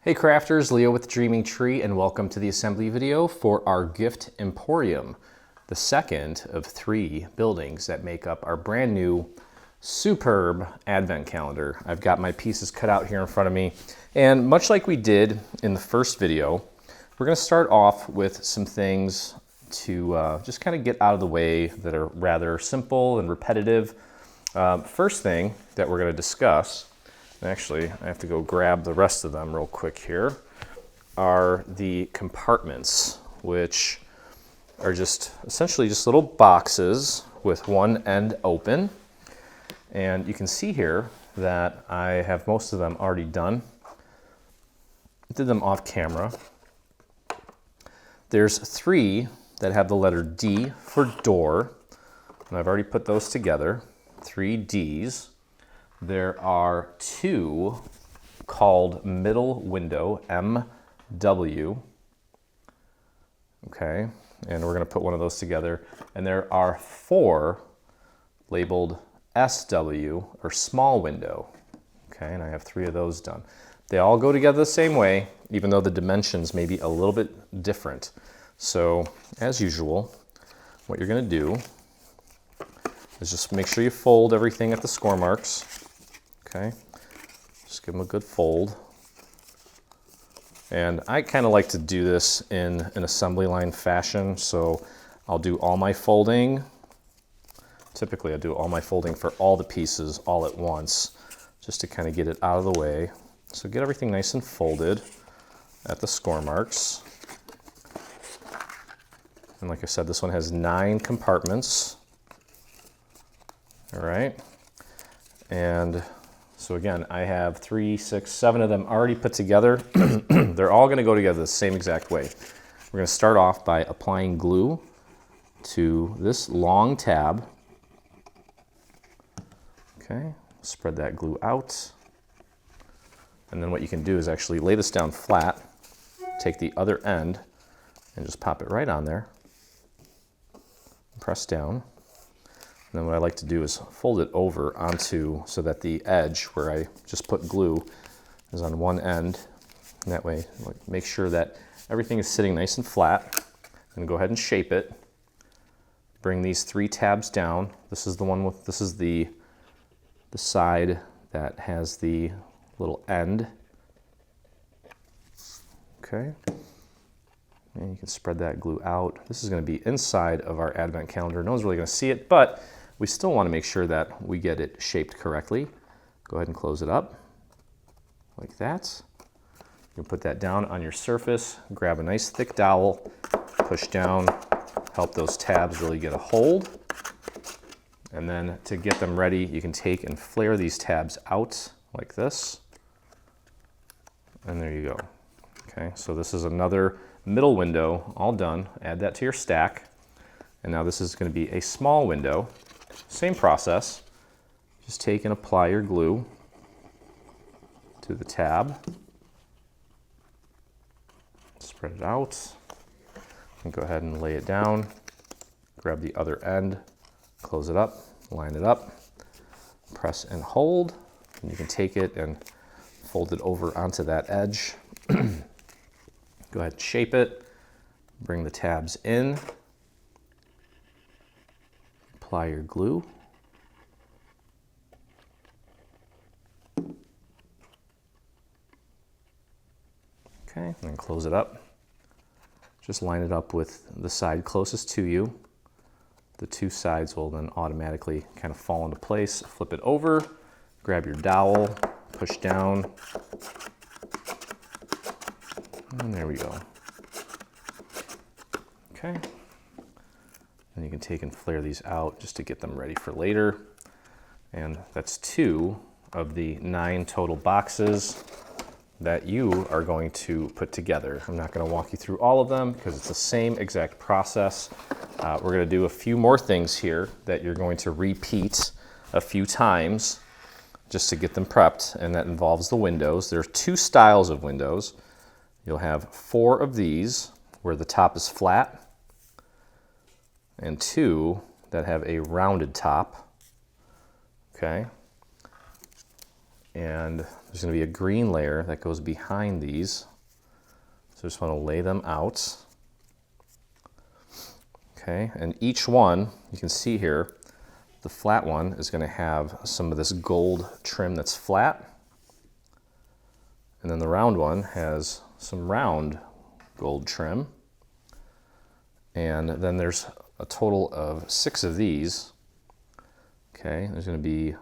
Hey crafters, Leo with the Dreaming Tree, and welcome to the assembly video for our gift Emporium, the second of 3 buildings that make up our brand new superb advent calendar. I've got my pieces cut out here in front of me, and much like we did in the first video, we're going to start off with some things to just kind of get out of the way that are rather simple and repetitive. First thing that we're going to discuss, actually, I have to go grab the rest of them real quick here, are the compartments, which are just essentially just little boxes with one end open. And you can see here that I have most of them already done. I did them off camera. There's 3 that have the letter D for door, and I've already put those together, 3 Ds. There are 2 called middle window, MW. Okay, and we're going to put one of those together. And there are 4 labeled SW, or small window. Okay, and I have 3 of those done. They all go together the same way, even though the dimensions may be a little bit different. So, as usual, what you're going to do is just make sure you fold everything at the score marks. Okay, just give them a good fold. And I kind of like to do this in an assembly line fashion, so I'll do all my folding. Typically I do all my folding for all the pieces all at once, just to kind of get it out of the way. So get everything nice and folded at the score marks. And like I said, this one has 9 compartments. All right, and so again, I have 3, 6, 7 of them already put together. They're all going to go together the same exact way. We're going to start off by applying glue to this long tab. Okay, spread that glue out. And then what you can do is actually lay this down flat, take the other end, and just pop it right on there. Press down. And then what I like to do is fold it over onto, so that the edge where I just put glue is on one end. And that way, make sure that everything is sitting nice and flat. And go ahead and shape it. Bring these 3 tabs down. This is the one with, this is the side that has the little end. Okay. And you can spread that glue out. This is going to be inside of our advent calendar. No one's really going to see it, but we still want to make sure that we get it shaped correctly. Go ahead and close it up like that. You can put that down on your surface, grab a nice thick dowel, push down, help those tabs really get a hold. And then to get them ready, you can take and flare these tabs out like this. And there you go. Okay, so this is another middle window, all done. Add that to your stack. And now this is going to be a small window. Same process. Just take and apply your glue to the tab. Spread it out. And go ahead and lay it down. Grab the other end, close it up, line it up, press and hold. And you can take it and fold it over onto that edge. Go ahead and shape it, bring the tabs in, apply your glue. Okay, and then close it up. Just line it up with the side closest to you. The 2 sides will then automatically kind of fall into place. Flip it over, grab your dowel, push down. And there we go. Okay. And you can take and flare these out just to get them ready for later. And that's 2 of the 9 total boxes that you are going to put together. I'm not going to walk you through all of them because it's the same exact process. We're going to do a few more things here that you're going to repeat a few times just to get them prepped, and that involves the windows. There are 2 styles of windows. You'll have 4 of these where the top is flat, and 2 that have a rounded top. Okay. And there's going to be a green layer that goes behind these. So I just want to lay them out. Okay, and each one, you can see here, the flat one is going to have some of this gold trim that's flat. And then the round one has some round gold trim. And then there's a total of 6 of these. Okay, there's going to be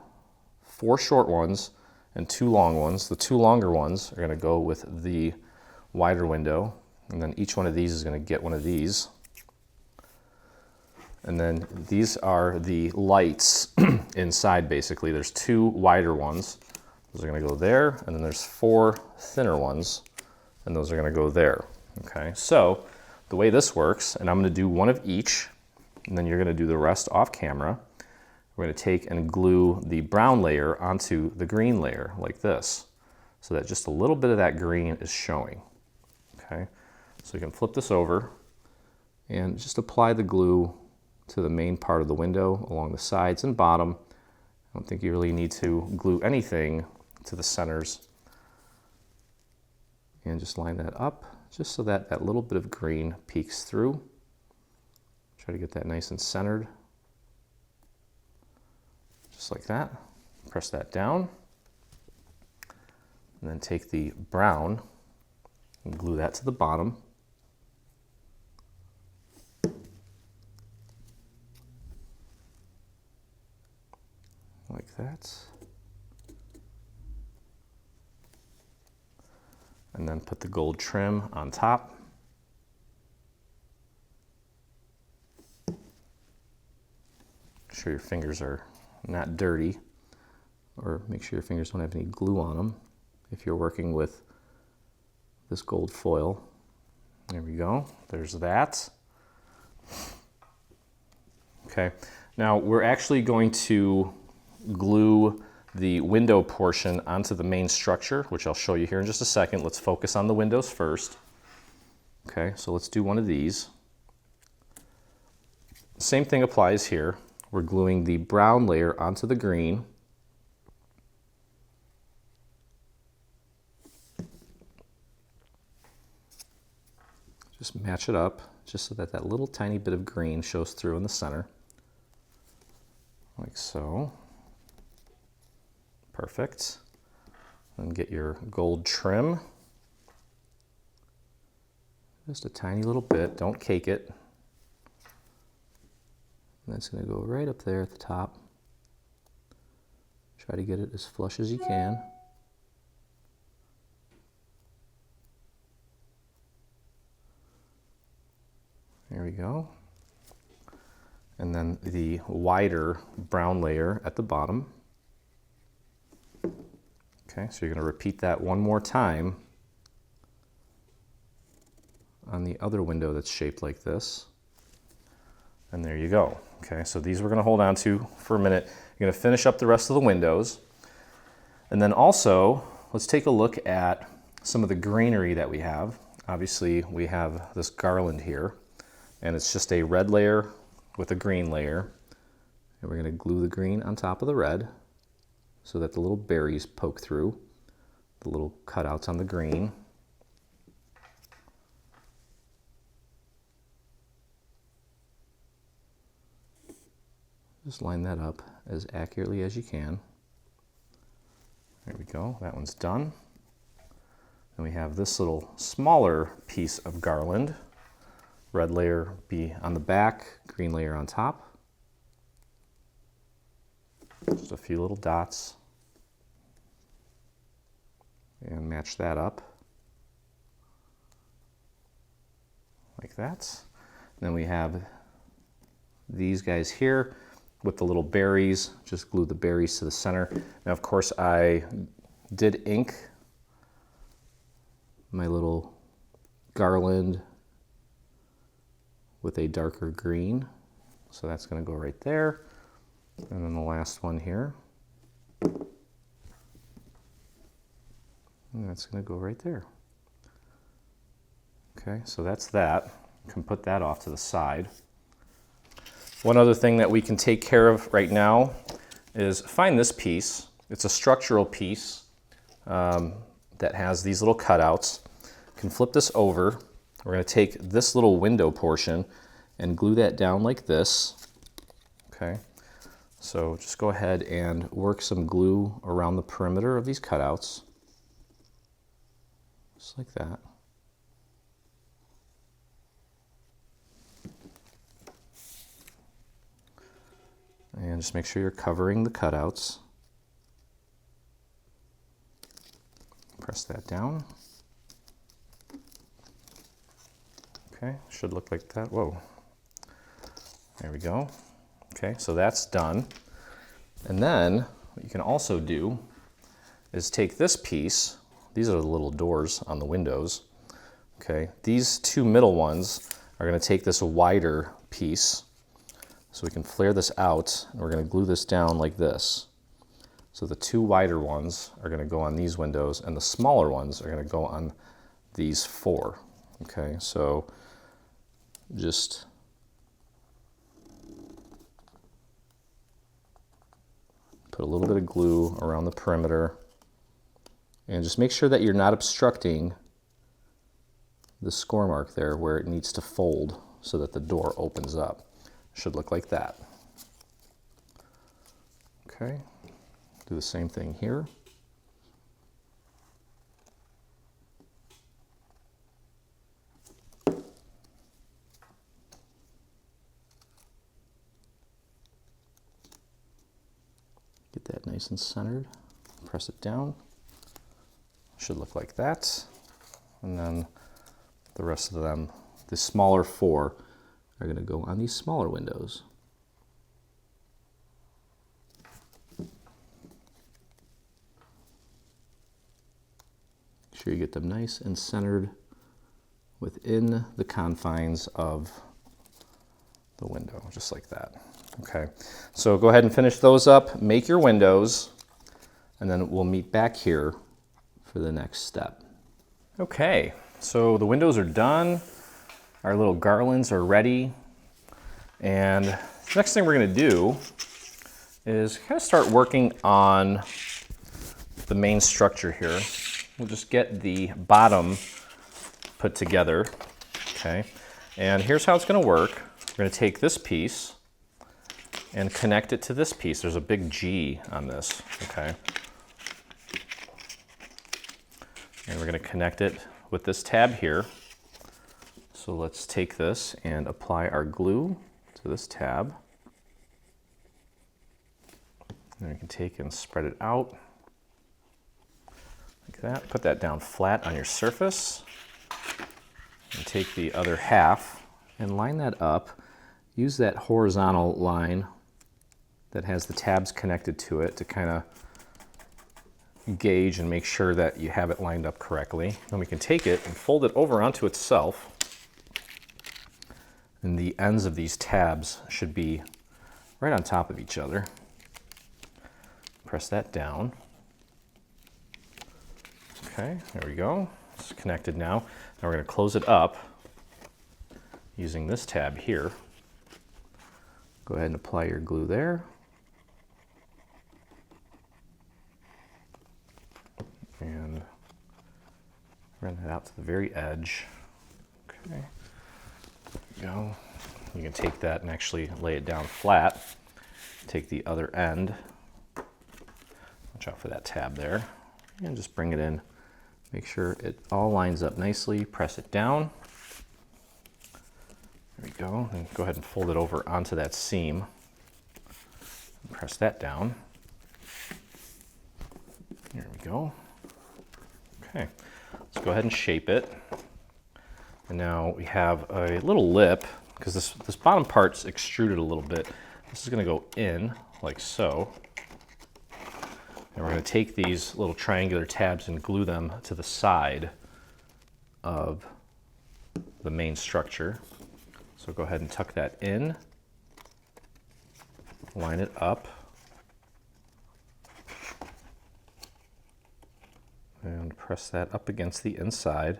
4 short ones and 2 long ones. The 2 longer ones are going to go with the wider window. And then each one of these is going to get one of these. And then these are the lights inside, basically. There's 2 wider ones. Those are going to go there. And then there's 4 thinner ones. And those are going to go there. Okay, so the way this works, and I'm going to do one of each, and then you're going to do the rest off camera. We're going to take and glue the brown layer onto the green layer like this, so that just a little bit of that green is showing. Okay, so you can flip this over and just apply the glue to the main part of the window along the sides and bottom. I don't think you really need to glue anything to the centers. And just line that up just so that that little bit of green peeks through. Try to get that nice and centered. Just like that. Press that down. And then take the brown and glue that to the bottom. Like that. And then put the gold trim on top. Make sure your fingers are not dirty, or make sure your fingers don't have any glue on them if you're working with this gold foil. There we go. There's that. Okay. Now we're actually going to glue the window portion onto the main structure, which I'll show you here in just a second. Let's focus on the windows first. Okay, so let's do one of these. Same thing applies here. We're gluing the brown layer onto the green. Just match it up, just so that that little tiny bit of green shows through in the center. Like so. Perfect. Then get your gold trim. Just a tiny little bit, don't cake it. And that's going to go right up there at the top. Try to get it as flush as you can. There we go. And then the wider brown layer at the bottom. Okay, so you're going to repeat that one more time on the other window that's shaped like this. And there you go. Okay, so these we're going to hold on to for a minute. You're going to finish up the rest of the windows. And then also, let's take a look at some of the greenery that we have. Obviously, we have this garland here, and it's just a red layer with a green layer. And we're going to glue the green on top of the red, so that the little berries poke through, the little cutouts on the green. Just line that up as accurately as you can. There we go, that one's done. Then we have this little smaller piece of garland. Red layer be on the back, green layer on top. Just a few little dots. And match that up like that. And then we have these guys here with the little berries. Just glue the berries to the center. Now, of course, I did ink my little garland with a darker green. So that's going to go right there. And then the last one here. And that's going to go right there. Okay, so that's that. You can put that off to the side. One other thing that we can take care of right now is find this piece. It's a structural piece that has these little cutouts. You can flip this over. We're going to take this little window portion and glue that down like this. Okay, so just go ahead and work some glue around the perimeter of these cutouts, just like that. And just make sure you're covering the cutouts. Press that down. Okay, should look like that. Whoa. There we go. Okay, so that's done. And then what you can also do is take this piece. These are the little doors on the windows. Okay, these two middle ones are going to take this wider piece. So we can flare this out, and we're going to glue this down like this. So the two wider ones are going to go on these windows, and the smaller ones are going to go on these four. Okay, so just put a little bit of glue around the perimeter, and just make sure that you're not obstructing the score mark there where it needs to fold so that the door opens up. Should look like that. Okay, do the same thing here. Get that nice and centered. Press it down. Should look like that. And then the rest of them, the smaller four, are going to go on these smaller windows. Make sure you get them nice and centered within the confines of the window, just like that. Okay, so go ahead and finish those up, make your windows, and then we'll meet back here for the next step. Okay, so the windows are done. Our little garlands are ready. And the next thing we're going to do is kind of start working on the main structure here. We'll just get the bottom put together. Okay, and here's how it's going to work. We're going to take this piece and connect it to this piece. There's a big G on this. Okay, and we're going to connect it with this tab here. So let's take this and apply our glue to this tab. And we can take and spread it out like that. Put that down flat on your surface. And take the other half and line that up. Use that horizontal line that has the tabs connected to it to kind of gauge and make sure that you have it lined up correctly. Then we can take it and fold it over onto itself. And the ends of these tabs should be right on top of each other. Press that down. Okay, there we go. It's connected now. Now we're going to close it up using this tab here. Go ahead and apply your glue there. And run that out to the very edge. Okay. Go. You can take that and actually lay it down flat. Take the other end. Watch out for that tab there. And just bring it in. Make sure it all lines up nicely. Press it down. There we go. And go ahead and fold it over onto that seam. Press that down. There we go. Okay. Let's go ahead and shape it. And now we have a little lip, because this bottom part's extruded a little bit. This is going to go in, like so. And we're going to take these little triangular tabs and glue them to the side of the main structure. So go ahead and tuck that in. Line it up. And press that up against the inside.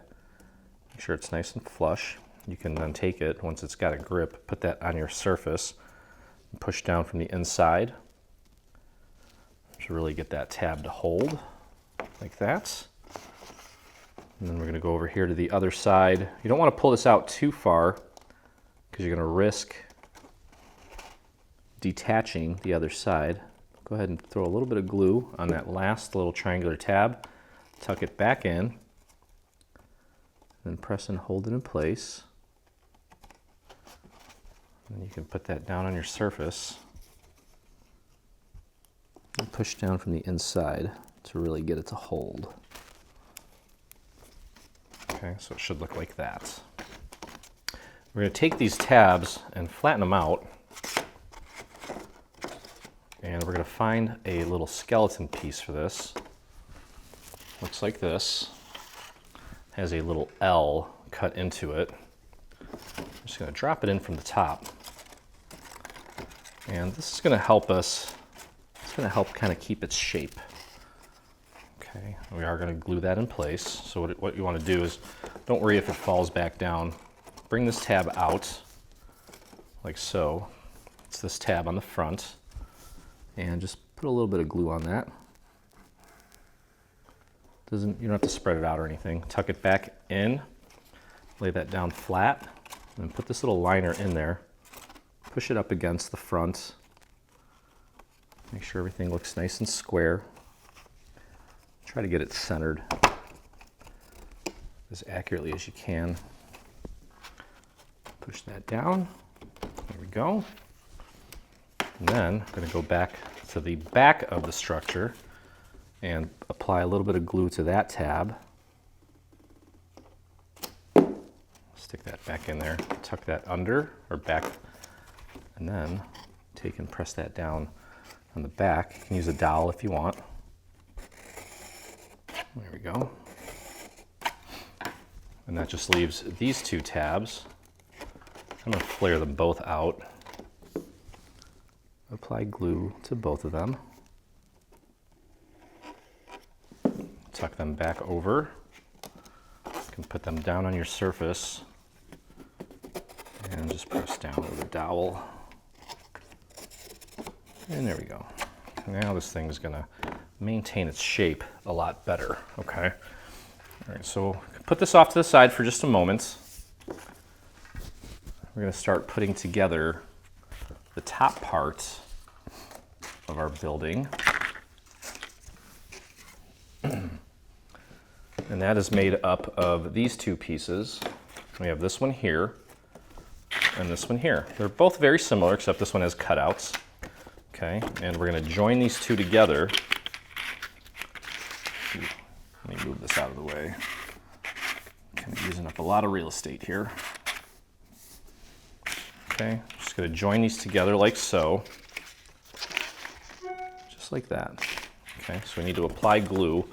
Make sure it's nice and flush. You can then take it, once it's got a grip, put that on your surface, and push down from the inside. to really get that tab to hold like that. And then we're going to go over here to the other side. You don't want to pull this out too far because you're going to risk detaching the other side. Go ahead and throw a little bit of glue on that last little triangular tab. Tuck it back in. Then press and hold it in place. And you can put that down on your surface. And push down from the inside to really get it to hold. Okay, so it should look like that. We're going to take these tabs and flatten them out. And we're going to find a little skeleton piece for this. Looks like this. Has a little L cut into it. I'm just going to drop it in from the top. And this is going to help us, it's going to help kind of keep its shape. Okay, we are going to glue that in place. So what you want to do is, don't worry if it falls back down. Bring this tab out, like so. It's this tab on the front. And just put a little bit of glue on that. You don't have to spread it out or anything. Tuck it back in, lay that down flat, and put this little liner in there. Push it up against the front. Make sure everything looks nice and square. Try to get it centered as accurately as you can. Push that down. There we go. And then I'm going to go back to the back of the structure and apply a little bit of glue to that tab. Stick that back in there, tuck that under or back, and then take and press that down on the back. You can use a dowel if you want. There we go. And that just leaves these two tabs. I'm going to flare them both out. Apply glue to both of them. Tuck them back over. You can put them down on your surface and just press down with a dowel. And there we go. Now this thing is going to maintain its shape a lot better, okay? All right, so put this off to the side for just a moment. We're going to start putting together the top part of our building. And that is made up of these two pieces. We have this one here and this one here. They're both very similar, except this one has cutouts. Okay, and we're going to join these two together. Let me move this out of the way. Kind of using up a lot of real estate here. Okay, just going to join these together like so. Just like that. Okay, so we need to apply glue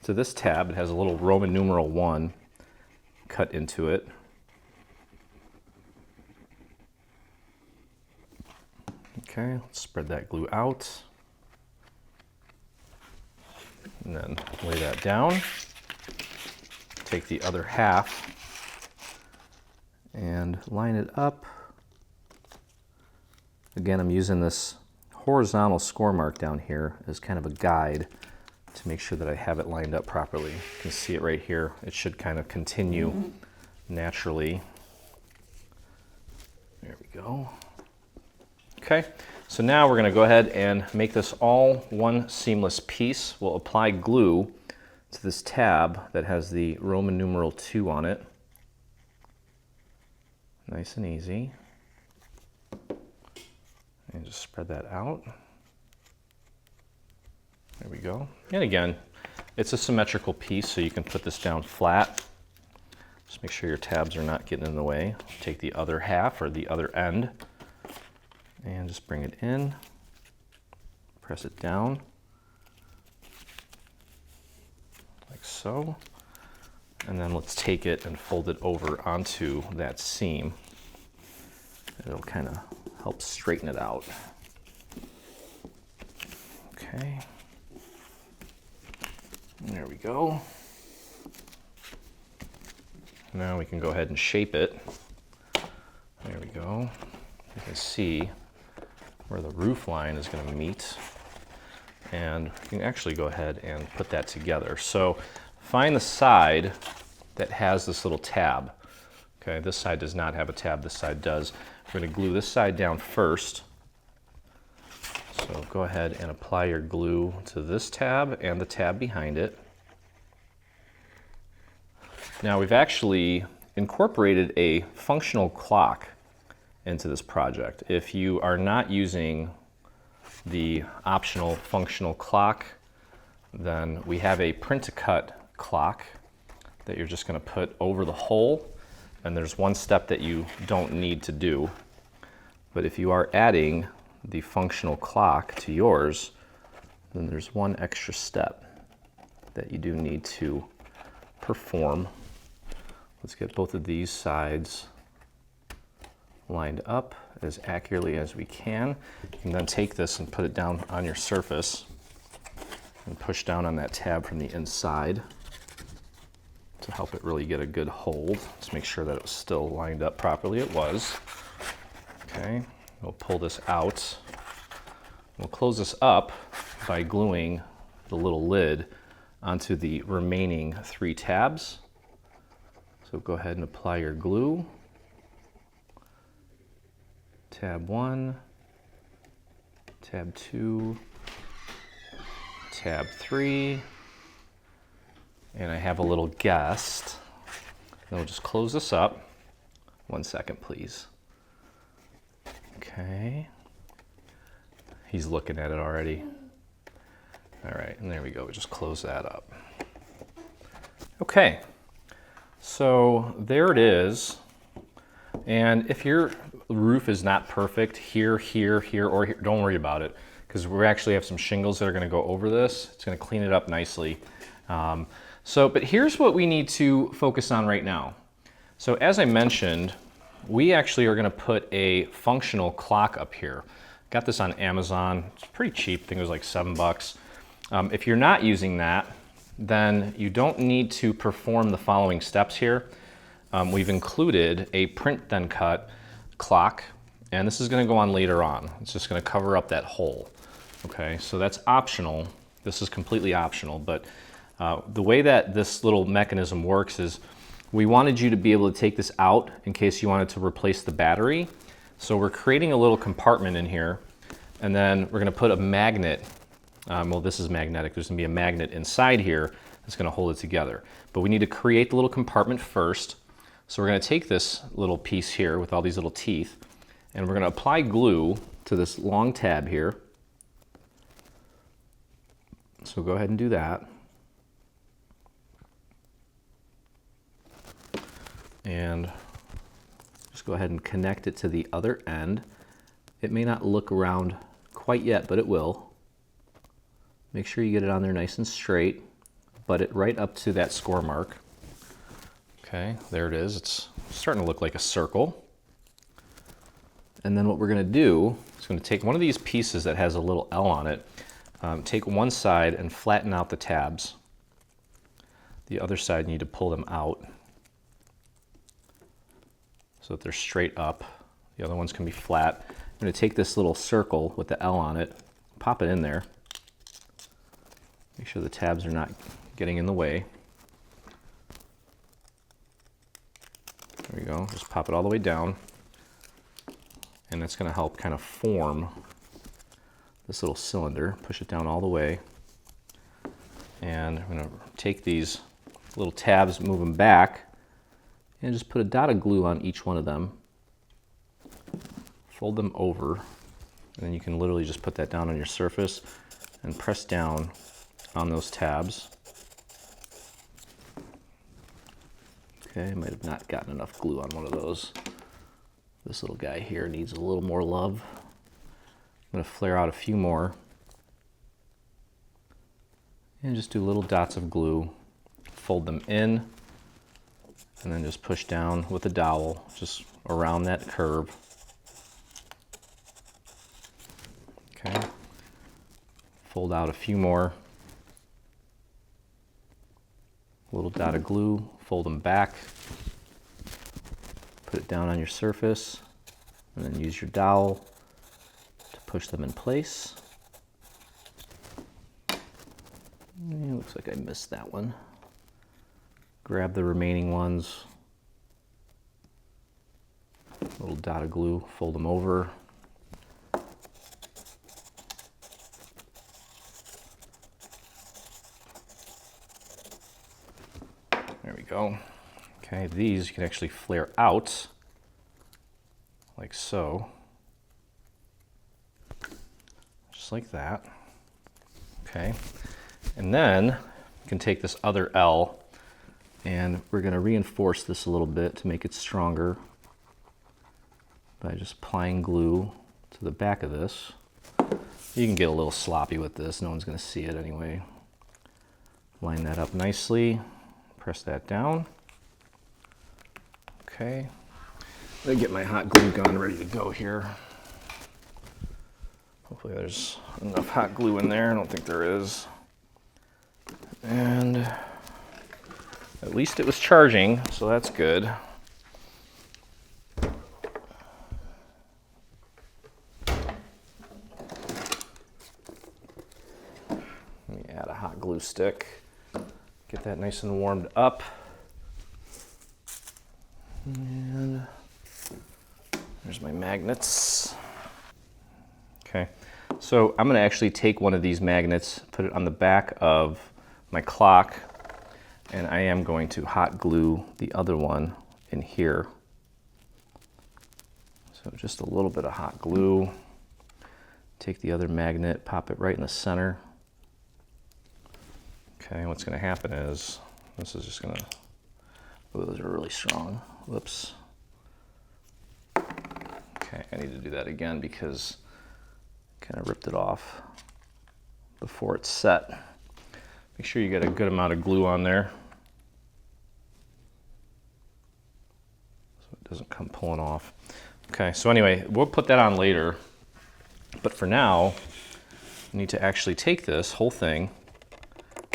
to this tab. It has a little Roman numeral 1 cut into it. Okay, let's spread that glue out. And then lay that down. Take the other half and line it up. Again, I'm using this horizontal score mark down here as kind of a guide to make sure that I have it lined up properly. You can see it right here. It should kind of continue naturally. There we go. Okay, so now we're going to go ahead and make this all one seamless piece. We'll apply glue to this tab that has the Roman numeral 2 on it. Nice and easy. And just spread that out. There we go. And again, it's a symmetrical piece, so you can put this down flat. Just make sure your tabs are not getting in the way. Take the other half or the other end and just bring it in, press it down, like so. And then let's take it and fold it over onto that seam. It'll kind of help straighten it out. Okay. There we go. Now we can go ahead and shape it. There we go. You can see where the roof line is going to meet. And you can actually go ahead and put that together. So find the side that has this little tab. Okay, this side does not have a tab, this side does. We're going to glue this side down first. So go ahead and apply your glue to this tab and the tab behind it. Now we've actually incorporated a functional clock into this project. If you are not using the optional functional clock, then we have a print-to-cut clock that you're just going to put over the hole, and there's one step that you don't need to do. But if you are adding the functional clock to yours, then there's one extra step that you do need to perform. Let's get both of these sides lined up as accurately as we can. You can then take this and put it down on your surface and push down on that tab from the inside to help it really get a good hold. Let's make sure that it was still lined up properly. It was. Okay, we'll pull this out. We'll close this up by gluing the little lid onto the remaining 3 tabs. So go ahead and apply your glue. Tab 1, tab 2, tab 3, and I have a little guest. Then we'll just close this up. 1 second, please. Okay. He's looking at it already. All right, and there we go. We just close that up. Okay, so there it is. And if your roof is not perfect here, or here, don't worry about it, because we actually have some shingles that are going to go over this. It's going to clean it up nicely. But here's what we need to focus on right now. So as I mentioned, we actually are going to put a functional clock up here. Got this on Amazon. It's pretty cheap. I think it was like $7. If you're not using that, then you don't need to perform the following steps here. We've included a print then cut clock, and this is going to go on later on. It's just going to cover up that hole. Okay, so that's optional. This is completely optional, but the way that this little mechanism works is we wanted you to be able to take this out in case you wanted to replace the battery. So we're creating a little compartment in here, and then we're going to put a magnet. Well, this is magnetic. There's going to be a magnet inside here that's going to hold it together. But we need to create the little compartment first. So we're going to take this little piece here with all these little teeth, and we're going to apply glue to this long tab here. So go ahead and do that. And just go ahead and connect it to the other end. It may not look around quite yet, but it will. Make sure you get it on there nice and straight, butt it right up to that score mark. Okay, there it is. It's starting to look like a circle. And then what we're going to do is going to take one of these pieces that has a little L on it, take one side and flatten out the tabs. The other side, you need to pull them out so that they're straight up. The other ones can be flat. I'm going to take this little circle with the L on it, pop it in there. Make sure the tabs are not getting in the way. There we go, just pop it all the way down. And that's going to help kind of form this little cylinder. Push it down all the way. And I'm going to take these little tabs, move them back, and just put a dot of glue on each one of them. Fold them over, and then you can literally just put that down on your surface and press down on those tabs. Okay, I might have not gotten enough glue on one of those. This little guy here needs a little more love. I'm going to flare out a few more and just do little dots of glue, fold them in, and then just push down with a dowel just around that curve. Okay, fold out a few more, little dot of glue, fold them back, put it down on your surface, and then use your dowel to push them in place. Looks like I missed that one. Grab the remaining ones. A little dot of glue, fold them over. There we go. Okay, these you can actually flare out like so. Just like that. Okay, and then you can take this other L and we're going to reinforce this a little bit to make it stronger by just applying glue to the back of this. You can get a little sloppy with this, no one's going to see it anyway. Line that up nicely, press that down. Okay, let me get my hot glue gun ready to go here. Hopefully there's enough hot glue in there. I don't think there is. And at least it was charging, so that's good. Let me add a hot glue stick. Get that nice and warmed up. And there's my magnets. Okay, so I'm gonna actually take one of these magnets, put it on the back of my clock, and I am going to hot glue the other one in here. So just a little bit of hot glue. Take the other magnet, pop it right in the center. Okay, what's gonna happen is, this is just gonna, oh, those are really strong. Whoops. Okay, I need to do that again because I kind of ripped it off before it's set. Make sure you get a good amount of glue on there so it doesn't come pulling off. Okay, so anyway, we'll put that on later. But for now, you need to actually take this whole thing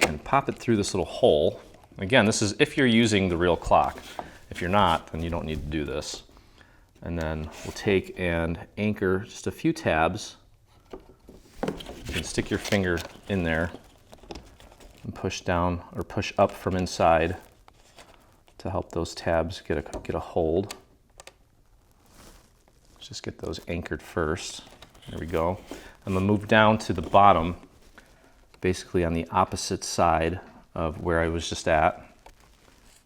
and pop it through this little hole. Again, this is if you're using the real clock. If you're not, then you don't need to do this. And then we'll take and anchor just a few tabs. You can stick your finger in there and push down or push up from inside to help those tabs get a hold. Let's just get those anchored first. There we go. I'm gonna move down to the bottom, basically on the opposite side of where I was just at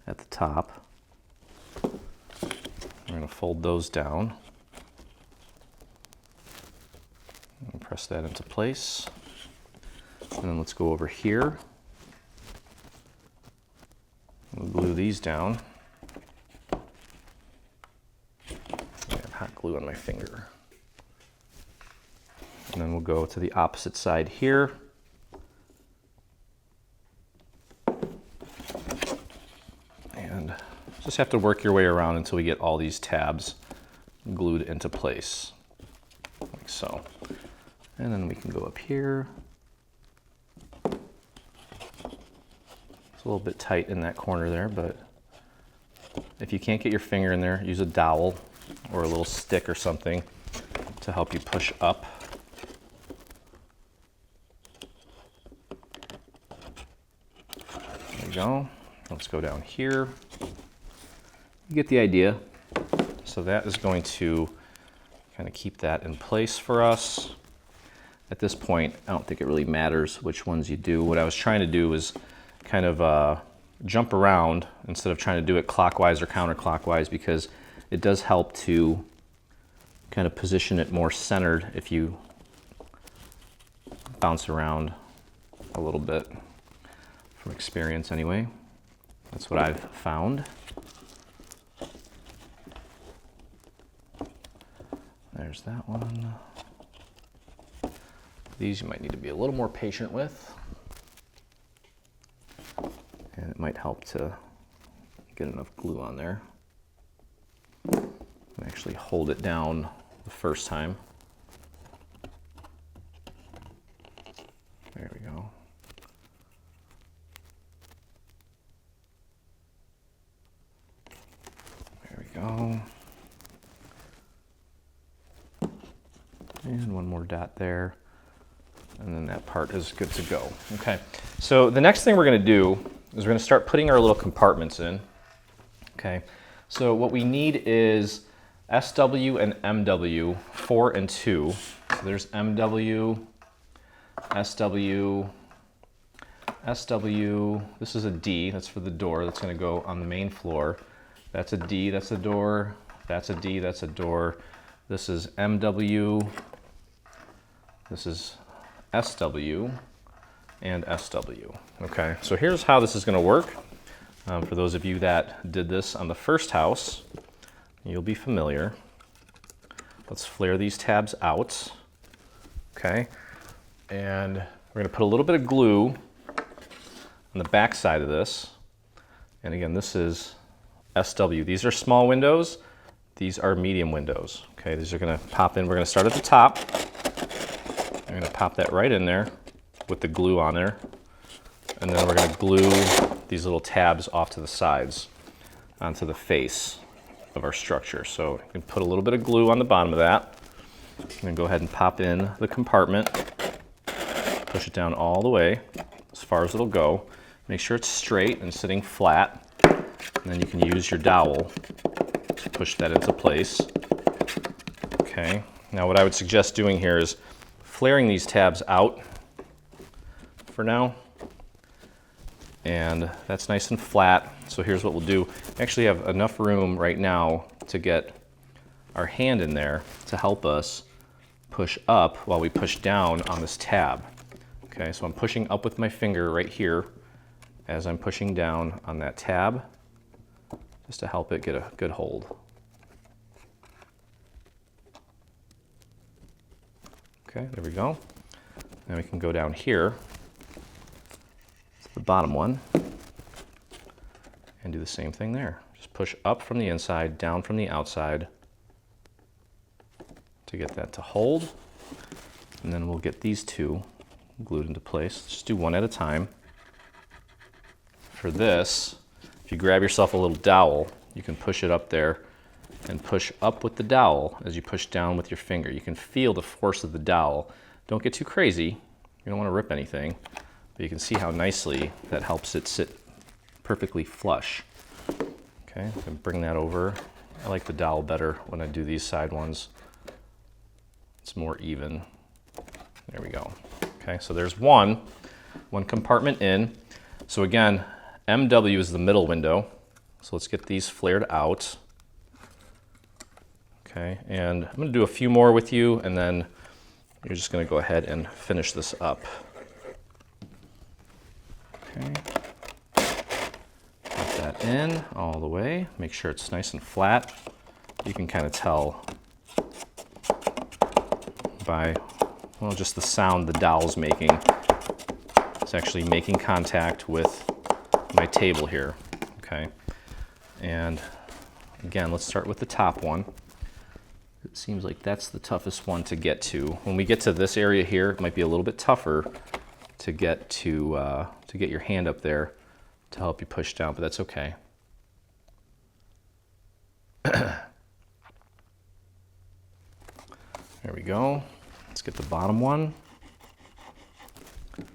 the top. We're gonna fold those down and press that into place. And then let's go over here. We'll glue these down. I have hot glue on my finger. And then we'll go to the opposite side here. And just have to work your way around until we get all these tabs glued into place, like so. And then we can go up here. It's a little bit tight in that corner there, but if you can't get your finger in there, use a dowel or a little stick or something to help you push up. There we go. Let's go down here. You get the idea. So that is going to kind of keep that in place for us. At this point, I don't think it really matters which ones you do. What I was trying to do was kind of jump around instead of trying to do it clockwise or counterclockwise, because it does help to kind of position it more centered if you bounce around a little bit, from experience anyway. That's what I've found. There's that one. These you might need to be a little more patient with. And it might help to get enough glue on there. And actually hold it down the first time. There we go. There we go. And one more dot there. And then that part is good to go. Okay, so the next thing we're going to do is we're going to start putting our little compartments in. Okay, so what we need is SW and MW, 4 and 2. So there's MW, SW, SW. This is a D, that's for the door. That's going to go on the main floor. That's a D, that's a door. That's a D, that's a door. This is MW. This is SW and SW. Okay, so here's how this is going to work. For those of you that did this on the first house, you'll be familiar. Let's flare these tabs out. Okay, and we're going to put a little bit of glue on the back side of this. And again, this is SW. These are small windows. These are medium windows. Okay, these are going to pop in. We're going to start at the top. I'm going to pop that right in there with the glue on there. And then we're going to glue these little tabs off to the sides onto the face of our structure. So you can put a little bit of glue on the bottom of that. And then go ahead and pop in the compartment. Push it down all the way as far as it'll go. Make sure it's straight and sitting flat. And then you can use your dowel to push that into place. Okay, now what I would suggest doing here is flaring these tabs out for now. And that's nice and flat. So here's what we'll do. We actually have enough room right now to get our hand in there to help us push up while we push down on this tab. Okay, so I'm pushing up with my finger right here as I'm pushing down on that tab, just to help it get a good hold. Okay, there we go. Now we can go down here, the bottom one, and do the same thing there. Just push up from the inside, down from the outside to get that to hold. And then we'll get these two glued into place. Just do one at a time. For this, if you grab yourself a little dowel, you can push it up there and push up with the dowel as you push down with your finger. You can feel the force of the dowel. Don't get too crazy. You don't want to rip anything. But you can see how nicely that helps it sit perfectly flush. Okay, and bring that over. I like the dowel better when I do these side ones. It's more even. There we go. Okay, so there's one compartment in. So again, MW is the middle window. So let's get these flared out. Okay, and I'm going to do a few more with you, and then you're just going to go ahead and finish this up. Okay, put that in all the way. Make sure it's nice and flat. You can kind of tell by, well, just the sound the dowel's making. It's actually making contact with my table here. Okay, and again, let's start with the top one. It seems like that's the toughest one to get to. When we get to this area here, it might be a little bit tougher to get your hand up there to help you push down, but that's okay. There we go. Let's get the bottom one. You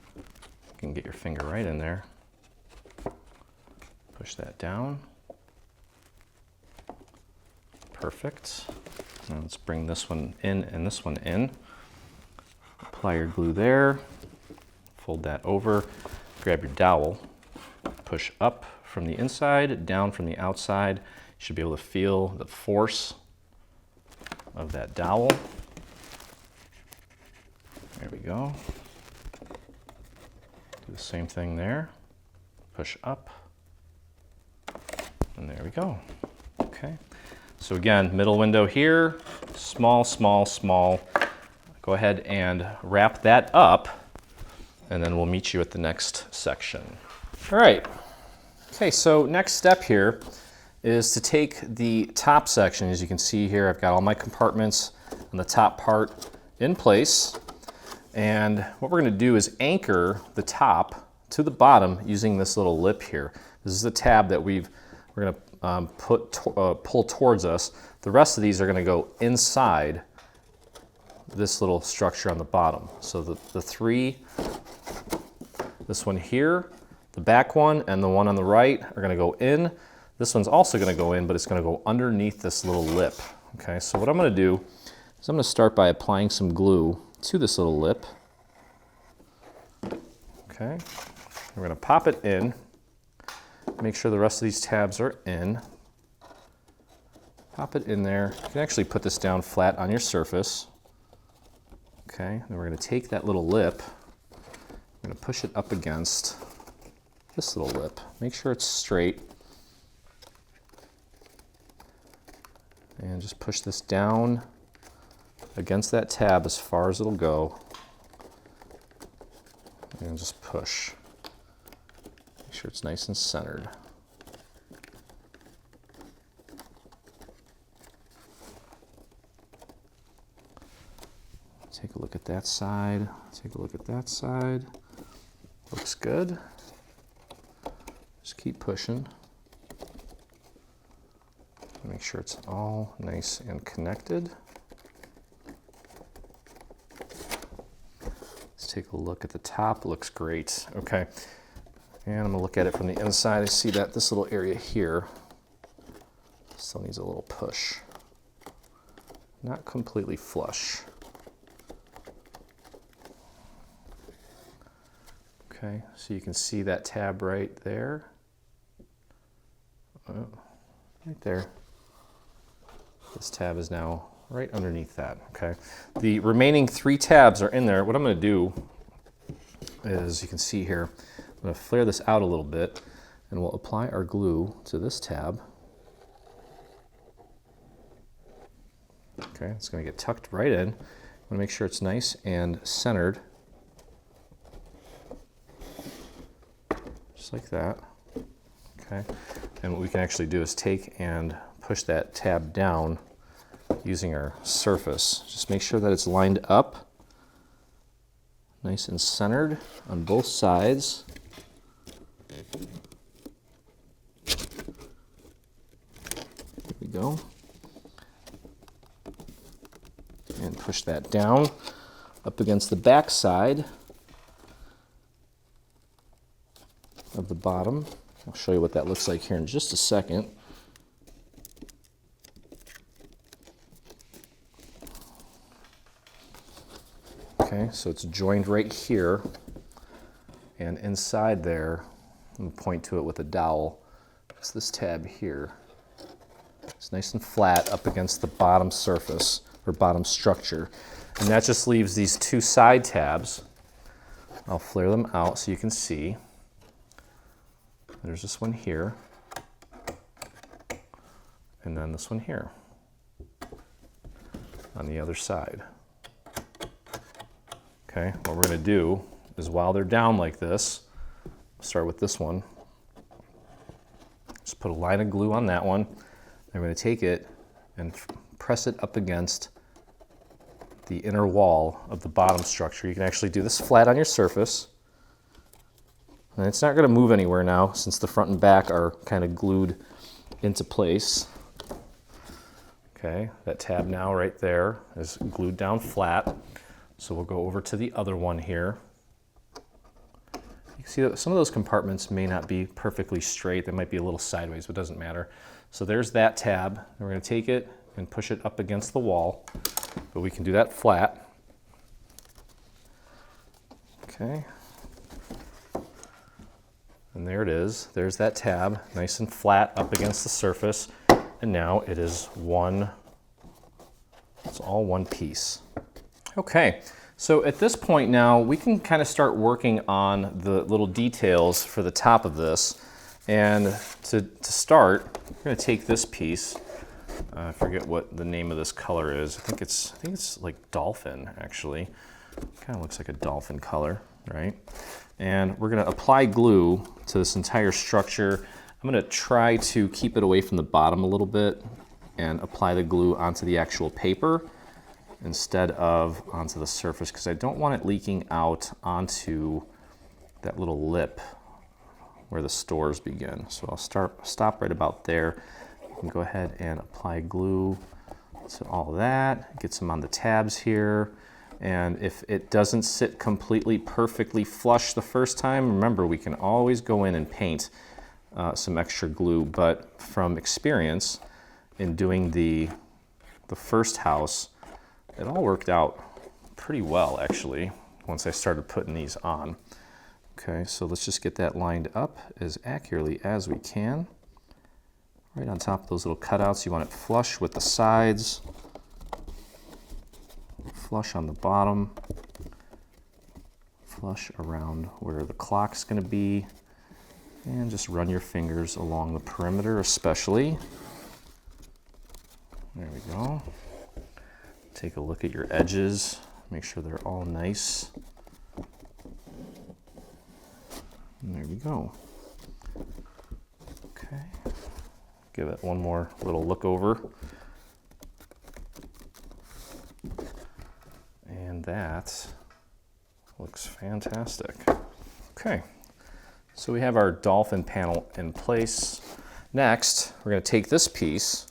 can get your finger right in there. Push that down. Perfect. Now let's bring this one in and this one in. Apply your glue there. Fold that over. Grab your dowel. Push up from the inside, down from the outside. You should be able to feel the force of that dowel. There we go. Do the same thing there. Push up. And there we go. Okay. So again, middle window here, small, small, small. Go ahead and wrap that up, and then we'll meet you at the next section. All right. Okay, so next step here is to take the top section. As you can see here, I've got all my compartments on the top part in place. And what we're going to do is anchor the top to the bottom using this little lip here. This is the tab that we're going to pull towards us. The rest of these are going to go inside this little structure on the bottom. So the three, this one here, the back one, and the one on the right are gonna go in. This one's also gonna go in, but it's gonna go underneath this little lip. Okay, so what I'm gonna do is I'm gonna start by applying some glue to this little lip. Okay, we're gonna pop it in. Make sure the rest of these tabs are in. Pop it in there. You can actually put this down flat on your surface. Okay, then we're gonna take that little lip, we're gonna push it up against this little lip. Make sure it's straight. And just push this down against that tab as far as it'll go. And just push. Make sure it's nice and centered. Take a look at that side. Take a look at that side. Looks good. Just keep pushing. Make sure it's all nice and connected. Let's take a look at the top. Looks great. Okay. And I'm gonna look at it from the inside. I see that this little area here still needs a little push. Not completely flush. Okay, so you can see that tab right there. Oh, right there. This tab is now right underneath that, okay? The remaining three tabs are in there. What I'm gonna do is, you can see here, I'm gonna flare this out a little bit and we'll apply our glue to this tab. Okay, it's gonna get tucked right in. I'm gonna make sure it's nice and centered. Just like that, okay? And what we can actually do is take and push that tab down using our surface. Just make sure that it's lined up, nice and centered on both sides. There we go. And push that down up against the back side of the bottom. I'll show you what that looks like here in just a second. Okay, so it's joined right here, and inside there, I'm going to point to it with a dowel. It's this tab here. It's nice and flat up against the bottom surface, or bottom structure. And that just leaves these two side tabs. I'll flare them out so you can see. There's this one here, and then this one here on the other side. Okay, what we're gonna do is, while they're down like this, start with this one. Just put a line of glue on that one. I'm gonna take it and press it up against the inner wall of the bottom structure. You can actually do this flat on your surface. And it's not going to move anywhere now, since the front and back are kind of glued into place. Okay, that tab now right there is glued down flat. So we'll go over to the other one here. You can see that some of those compartments may not be perfectly straight. They might be a little sideways, but it doesn't matter. So there's that tab. And we're going to take it and push it up against the wall, but we can do that flat. Okay. And there it is. There's that tab, nice and flat up against the surface. And now it is it's all one piece. Okay, so at this point now, we can kind of start working on the little details for the top of this. And to start, we're going to take this piece. I forget what the name of this color is. I think it's like dolphin, actually. Kind of looks like a dolphin color, right? And we're going to apply glue to this entire structure. I'm going to try to keep it away from the bottom a little bit and apply the glue onto the actual paper instead of onto the surface, because I don't want it leaking out onto that little lip where the stores begin. So I'll stop right about there. You can go ahead and apply glue to all that. Get some on the tabs here. And if it doesn't sit completely perfectly flush the first time, remember, we can always go in and paint some extra glue. But from experience in doing the first house, it all worked out pretty well, actually, once I started putting these on. Okay, so let's just get that lined up as accurately as we can. Right on top of those little cutouts, you want it flush with the sides, flush on the bottom, flush around where the clock's going to be, and just run your fingers along the perimeter especially. There we go. Take a look at your edges, make sure they're all nice. And there we go. Okay. Give it one more little look over. And that looks fantastic. Okay, so we have our dolphin panel in place. Next, we're going to take this piece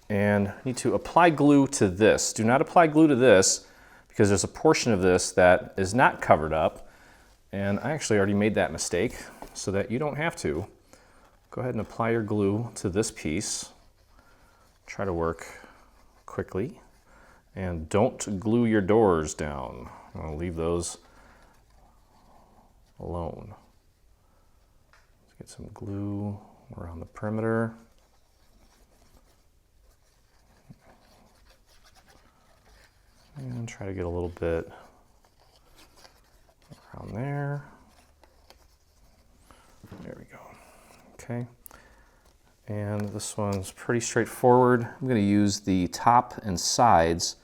and need to apply glue to this. Do not apply glue to this because there's a portion of this that is not covered up. And I actually already made that mistake so that you don't have to. Go ahead and apply your glue to this piece. Try to work quickly. And don't glue your doors down. I'll leave those alone. Let's get some glue around the perimeter. And try to get a little bit around there. There we go. Okay. And this one's pretty straightforward. I'm going to use the top and sides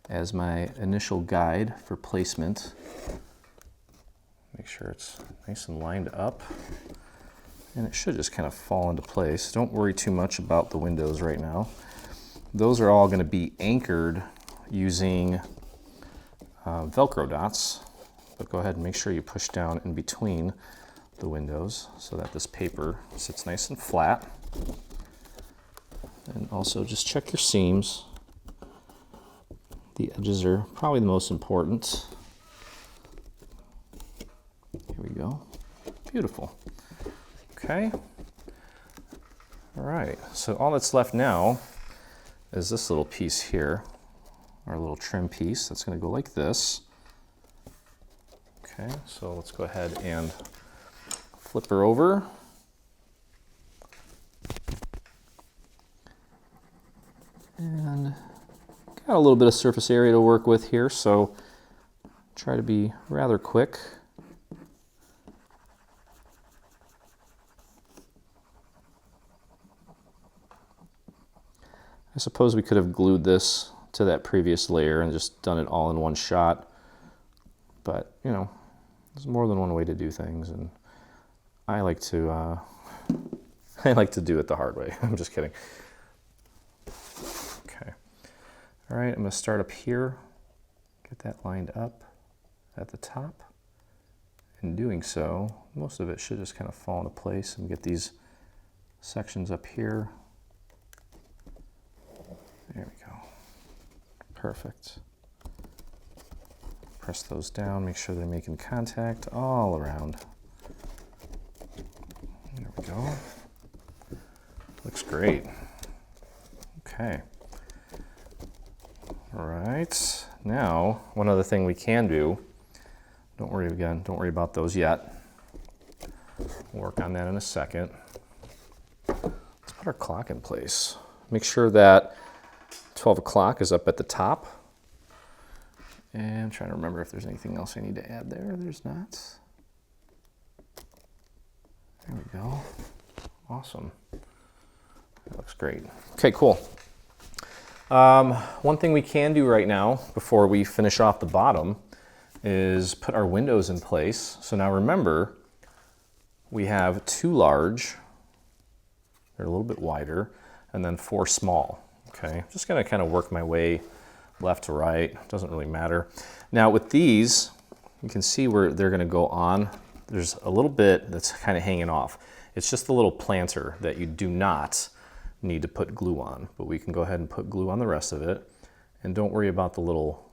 as my initial guide for placement. Make sure it's nice and lined up. And it should just kind of fall into place. Don't worry too much about the windows right now. Those are all going to be anchored using Velcro dots. But go ahead and make sure you push down in between the windows so that this paper sits nice and flat. And also just check your seams. The edges are probably the most important. Here we go. Beautiful. Okay. All right, so all that's left now is this little piece here, our little trim piece. That's going to go like this. Okay, so let's go ahead and flip her over. And got a little bit of surface area to work with here, so try to be rather quick. I suppose we could have glued this to that previous layer and just done it all in one shot, but you know, there's more than one way to do things, and I like to do it the hard way. I'm just kidding. Okay. All right, I'm going to start up here, get that lined up at the top. In doing so, most of it should just kind of fall into place, and get these sections up here. There we go. Perfect. Press those down, make sure they're making contact all around. There we go. Looks great. Okay. All right. Now, one other thing we can do, don't worry about those yet. We'll work on that in a second. Let's put our clock in place. Make sure that 12 o'clock is up at the top. And I'm trying to remember if there's anything else I need to add there. There's not. There we go. Awesome. That looks great. Okay, cool. One thing we can do right now before we finish off the bottom is put our windows in place. So now remember, we have 2 large, they're a little bit wider, and then 4 small. Okay, I'm just gonna kind of work my way left to right, doesn't really matter. Now with these, you can see where they're gonna go on. There's a little bit that's kind of hanging off. It's just the little planter that you do not need to put glue on, but we can go ahead and put glue on the rest of it. And don't worry about the little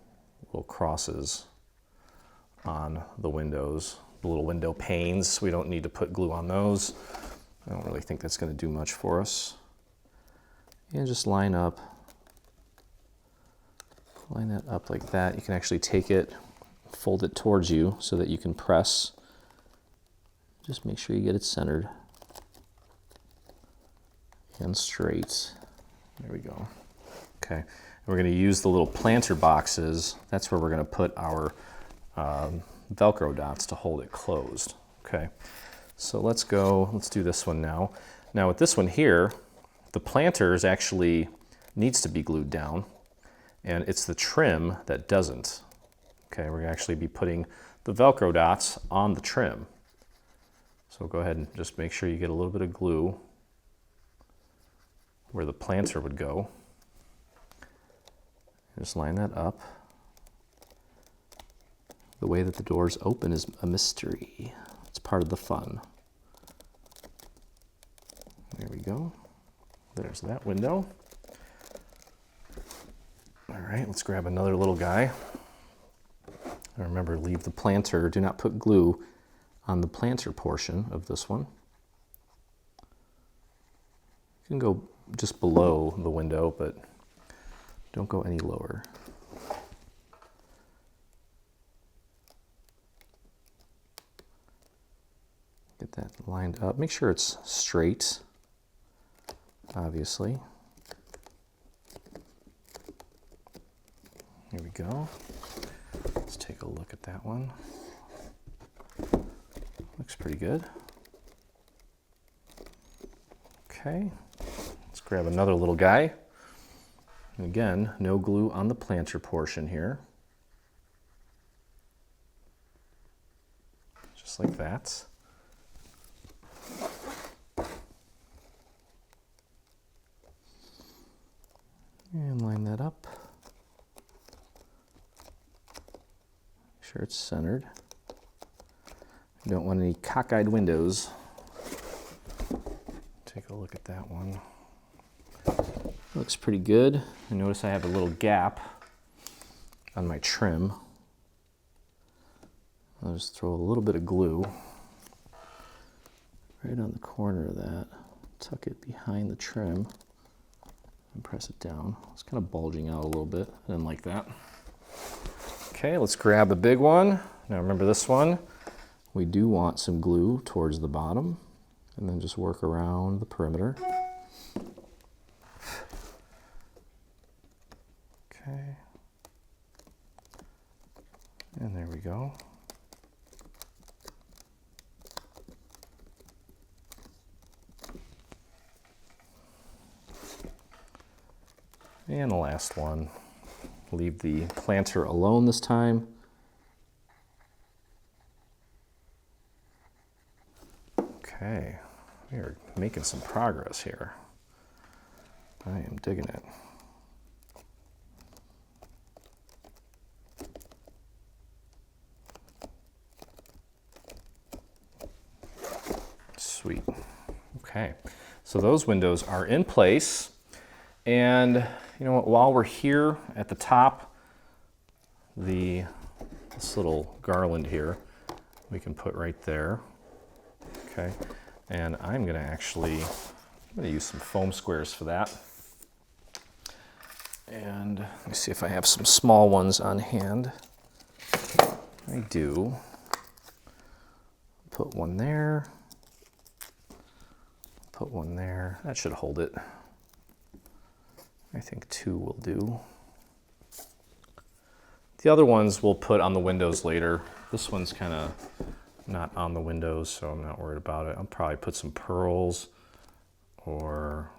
little crosses on the windows, the little window panes. We don't need to put glue on those. I don't really think that's going to do much for us. And just line that up like that. You can actually take it, fold it towards you so that you can press. Just make sure you get it centered and straight. There we go. Okay, and we're going to use the little planter boxes. That's where we're going to put our Velcro dots to hold it closed. Okay, so let's do this one now. Now with this one here, the planters actually needs to be glued down, and it's the trim that doesn't. Okay, we're going to actually be putting the Velcro dots on the trim. So go ahead and just make sure you get a little bit of glue where the planter would go. Just line that up. The way that the doors open is a mystery. It's part of the fun. There we go. There's that window. All right, let's grab another little guy. And remember, leave the planter. Do not put glue on the planter portion of this one. You can go just below the window, but don't go any lower. Get that lined up. Make sure it's straight, obviously. Here we go. Let's take a look at that one. Looks pretty good. Okay, let's grab another little guy. And again, no glue on the planter portion here. Just like that. And line that up. Make sure it's centered. You don't want any cockeyed windows. Take a look at that one. Looks pretty good. I notice I have a little gap on my trim. I'll just throw a little bit of glue right on the corner of that. Tuck it behind the trim and press it down. It's kind of bulging out a little bit. I didn't like that. Okay, let's grab a big one. Now remember this one, we do want some glue towards the bottom, and then just work around the perimeter. Okay. And there we go. And the last one. Leave the planter alone this time. Okay, we are making some progress here. I am digging it. Sweet. Okay, so those windows are in place. And you know what, while we're here at the top, this little garland here, we can put right there. Okay, and I'm gonna use some foam squares for that. And let me see if I have some small ones on hand. I do. Put one there. Put one there. That should hold it. I think 2 will do. The other ones we'll put on the windows later. This one's kind of not on the windows, so I'm not worried about it. I'll probably put some pearls or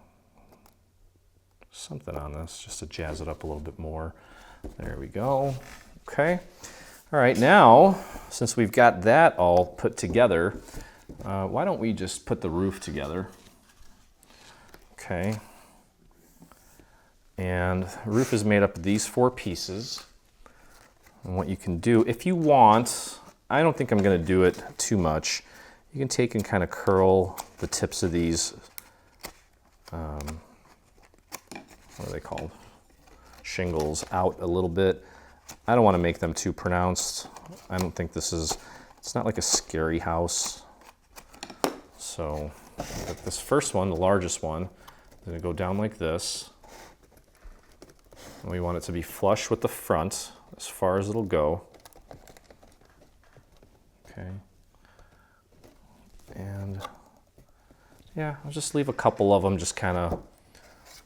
something on this just to jazz it up a little bit more. There we go. Okay. All right, now, since we've got that all put together, why don't we just put the roof together? Okay. And the roof is made up of these 4 pieces. And what you can do, if you want, I don't think I'm going to do it too much. You can take and kind of curl the tips of these, what are they called? Shingles out a little bit. I don't want to make them too pronounced. I don't think it's not like a scary house. So this first one, the largest one, is going to go down like this. And we want it to be flush with the front as far as it'll go. Okay. And yeah, I'll just leave a couple of them just kind of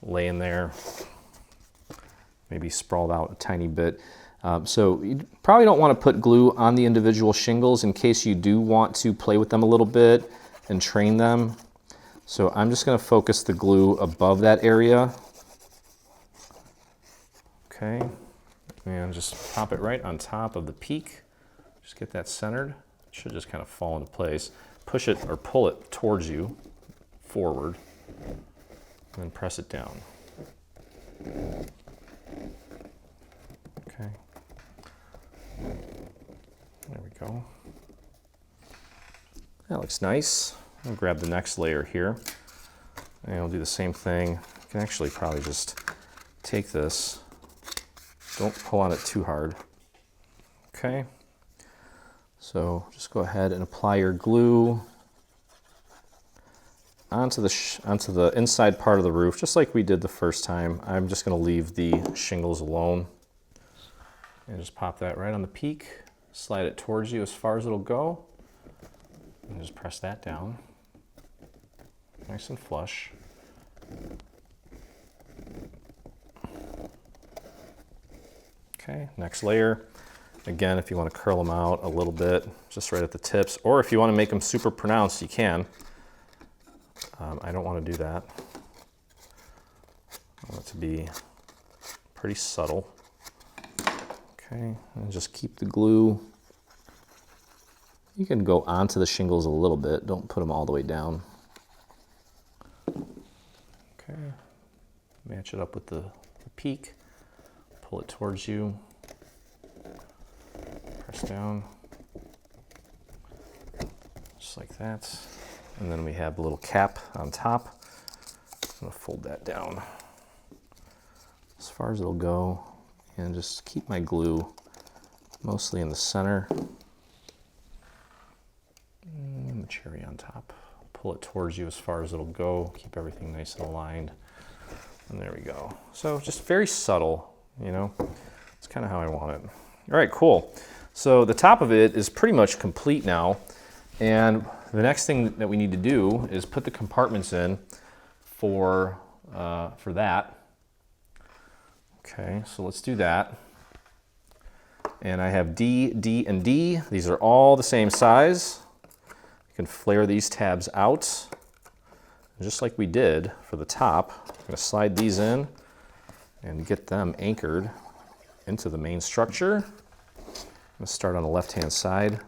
laying there, maybe sprawled out a tiny bit. So you probably don't want to put glue on the individual shingles in case you do want to play with them a little bit and train them. So I'm just going to focus the glue above that area. Okay, and just pop it right on top of the peak. Just get that centered. It should just kind of fall into place. Push it or pull it towards you, forward, and then press it down. Okay. There we go. That looks nice. I'll grab the next layer here, and I'll do the same thing. You can actually probably just take this. Don't pull on it too hard. Okay. So just go ahead and apply your glue onto the inside part of the roof, just like we did the first time. I'm just going to leave the shingles alone. And just pop that right on the peak, slide it towards you as far as it'll go, and just press that down. Nice and flush. Okay, next layer. Again, if you want to curl them out a little bit, just right at the tips, or if you want to make them super pronounced, you can. I don't want to do that. I want it to be pretty subtle. Okay, and just keep the glue. You can go onto the shingles a little bit, don't put them all the way down. Okay, match it up with the peak, pull it towards you, press down, just like that. And then we have a little cap on top. I'm gonna fold that down as far as it'll go, and just keep my glue mostly in the center. And the cherry on top. Pull it towards you as far as it'll go. Keep everything nice and aligned. And there we go. So just very subtle, you know. It's kind of how I want it. All right, cool. So the top of it is pretty much complete now. And the next thing that we need to do is put the compartments in for that. Okay, so let's do that. And I have D, D, and D. These are all the same size. You can flare these tabs out. And just like we did for the top, I'm going to slide these in and get them anchored into the main structure. I'm going to start on the left-hand side.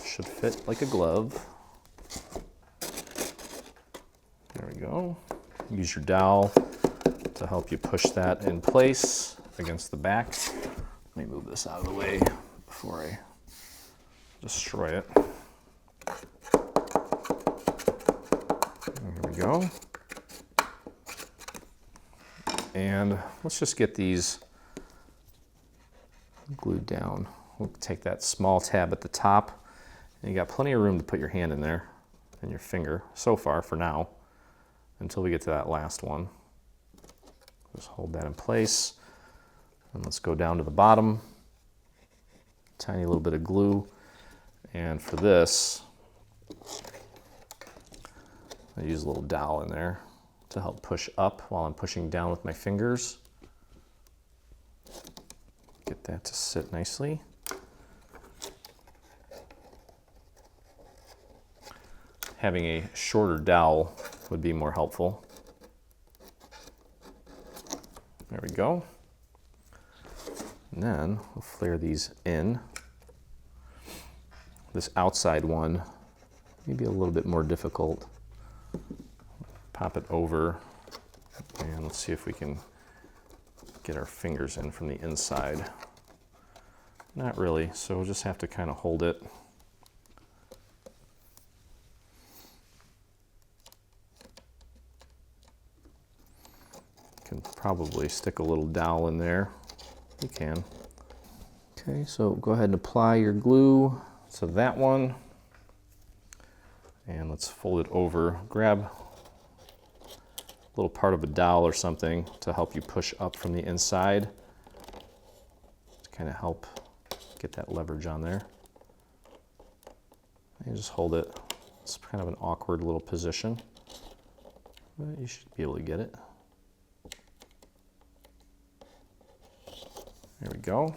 Should fit like a glove. There we go. Use your dowel to help you push that in place against the back. Let me move this out of the way before I destroy it. Here we go. And let's just get these glued down. We'll take that small tab at the top. And you got plenty of room to put your hand in there and your finger so far for now until we get to that last one. Just hold that in place. And let's go down to the bottom. Tiny little bit of glue. And for this, I use a little dowel in there to help push up while I'm pushing down with my fingers. Get that to sit nicely. Having a shorter dowel would be more helpful. There we go. And then we'll flare these in. This outside one may be a little bit more difficult. Pop it over, and let's see if we can get our fingers in from the inside. Not really, so we'll just have to kind of hold it. Can probably stick a little dowel in there You can. Okay, so go ahead and apply your glue to that one. And let's fold it over. Grab a little part of a dowel or something to help you push up from the inside to kind of help get that leverage on there. And just hold it. It's kind of an awkward little position, but you should be able to get it. There we go.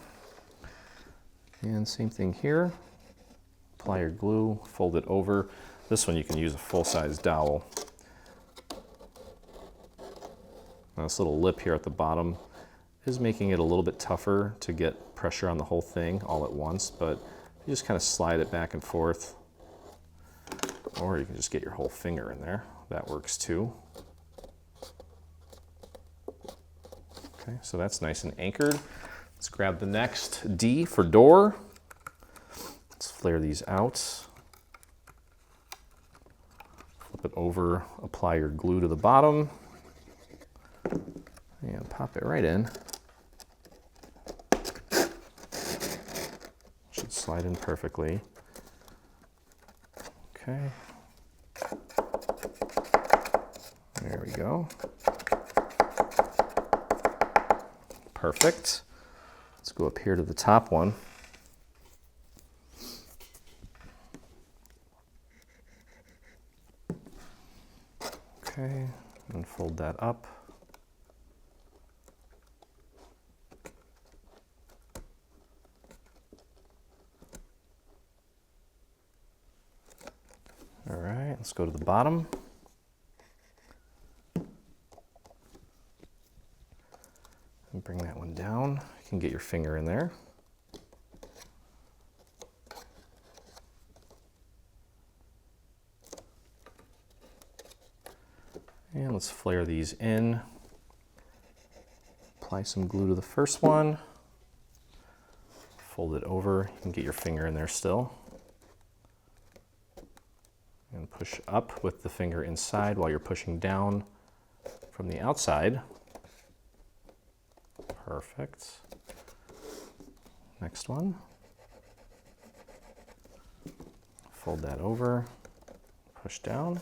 And same thing here. Apply your glue, fold it over. This one you can use a full-size dowel. Now this little lip here at the bottom is making it a little bit tougher to get pressure on the whole thing all at once, but you just kind of slide it back and forth, or you can just get your whole finger in there. That works too. Okay, so that's nice and anchored. Let's grab the next D for door. Let's flare these out. Flip it over, apply your glue to the bottom, and pop it right in. Should slide in perfectly. Okay. There we go. Perfect. Let's go up here to the top one. Okay, and fold that up. All right, let's go to the bottom. And bring that one down. You can get your finger in there. And let's flare these in. Apply some glue to the first one. Fold it over. You can get your finger in there still. And push up with the finger inside while you're pushing down from the outside. Perfect. Next one. Fold that over, push down.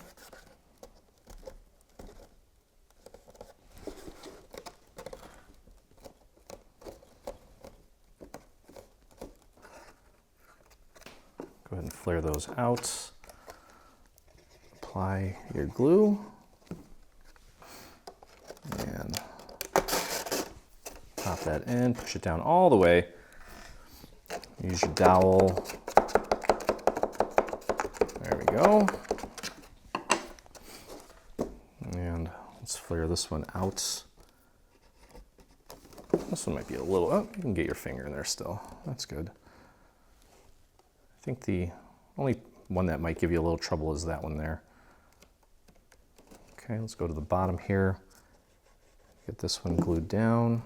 Go ahead and flare those out. Apply your glue. And pop that in, push it down all the way. Use your dowel. There we go. And let's flare this one out. This one might be a little, oh, you can get your finger in there still. That's good. I think the only one that might give you a little trouble is that one there. Okay, let's go to the bottom here. Get this one glued down.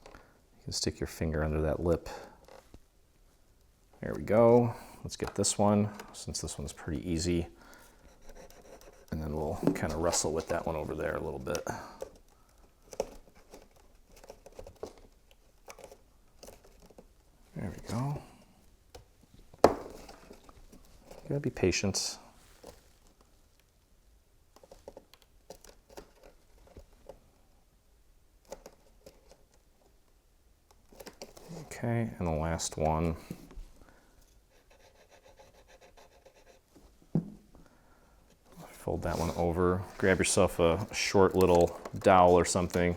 You can stick your finger under that lip. There we go. Let's get this one, since this one's pretty easy. And then we'll kind of wrestle with that one over there a little bit. There we go. You gotta be patient. Okay, and the last one. Fold that one over. Grab yourself a short little dowel or something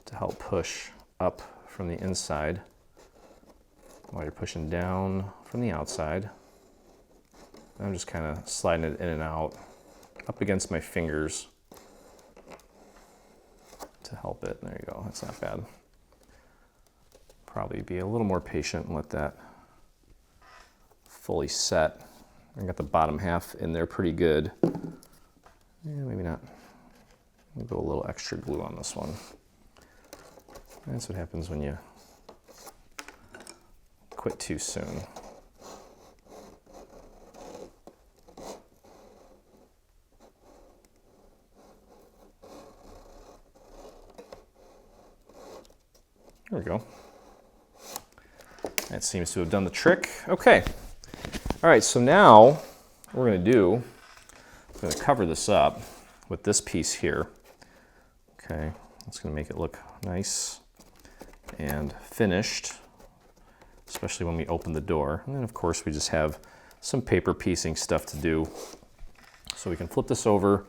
to help push up from the inside while you're pushing down from the outside. I'm just kind of sliding it in and out up against my fingers to help it. There you go, that's not bad. Probably be a little more patient and let that fully set. I got the bottom half in there pretty good. Yeah, maybe not. We'll go a little extra glue on this one. That's what happens when you quit too soon. There we go. That seems to have done the trick. Okay. All right, so now what we're going to do, I'm going to cover this up with this piece here. Okay, it's going to make it look nice and finished, especially when we open the door. And then, of course, we just have some paper piecing stuff to do. So we can flip this over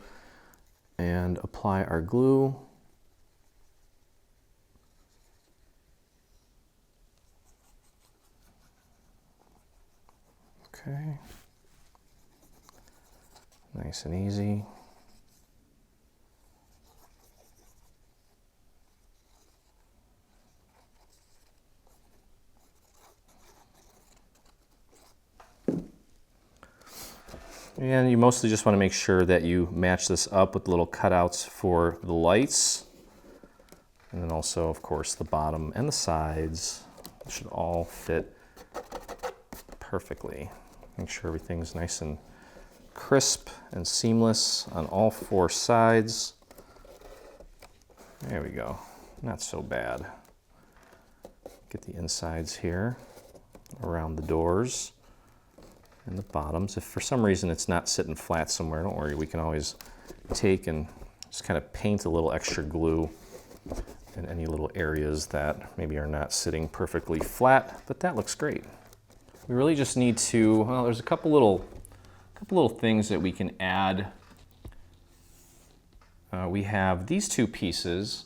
and apply our glue. Okay, nice and easy. And you mostly just want to make sure that you match this up with little cutouts for the lights. And then also, of course, the bottom and the sides should all fit perfectly. Make sure everything's nice and crisp and seamless on all four sides. There we go. Not so bad. Get the insides here around the doors and the bottoms. If for some reason it's not sitting flat somewhere, don't worry, we can always take and just kind of paint a little extra glue in any little areas that maybe are not sitting perfectly flat, but that looks great. We really just need to, well, there's a couple little things that we can add. We have these two pieces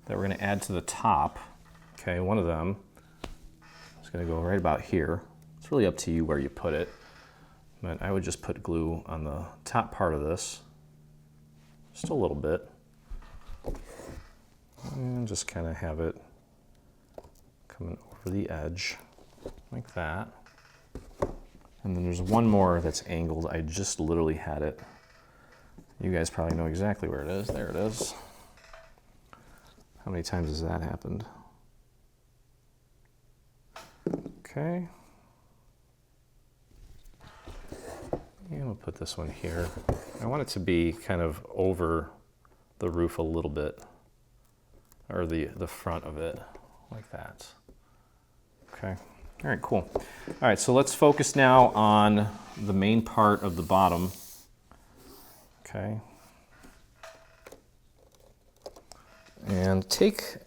that we're going to add to the top. Okay, one of them is going to go right about here. It's really up to you where you put it. But I would just put glue on the top part of this, just a little bit, and just kind of have it coming over the edge like that. And then there's one more that's angled. I just literally had it. You guys probably know exactly where it is. There it is. How many times has that happened? Okay. And we'll put this one here. I want it to be kind of over the roof a little bit, or the front of it, like that. Okay, all right, cool. All right, so let's focus now on the main part of the bottom. Okay. And take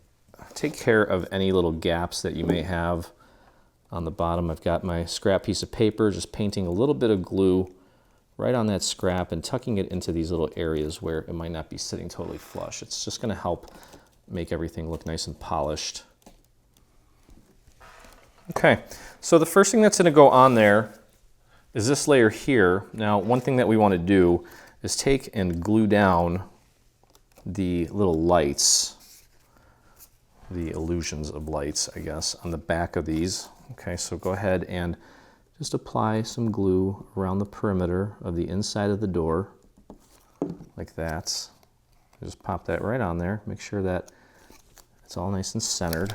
care of any little gaps that you may have on the bottom. I've got my scrap piece of paper, just painting a little bit of glue right on that scrap and tucking it into these little areas where it might not be sitting totally flush. It's just going to help make everything look nice and polished. Okay, so the first thing that's going to go on there is this layer here. Now, one thing that we want to do is take and glue down the little lights, the illusions of lights, I guess, on the back of these. Okay, so go ahead and just apply some glue around the perimeter of the inside of the door, like that. Just pop that right on there. Make sure that it's all nice and centered.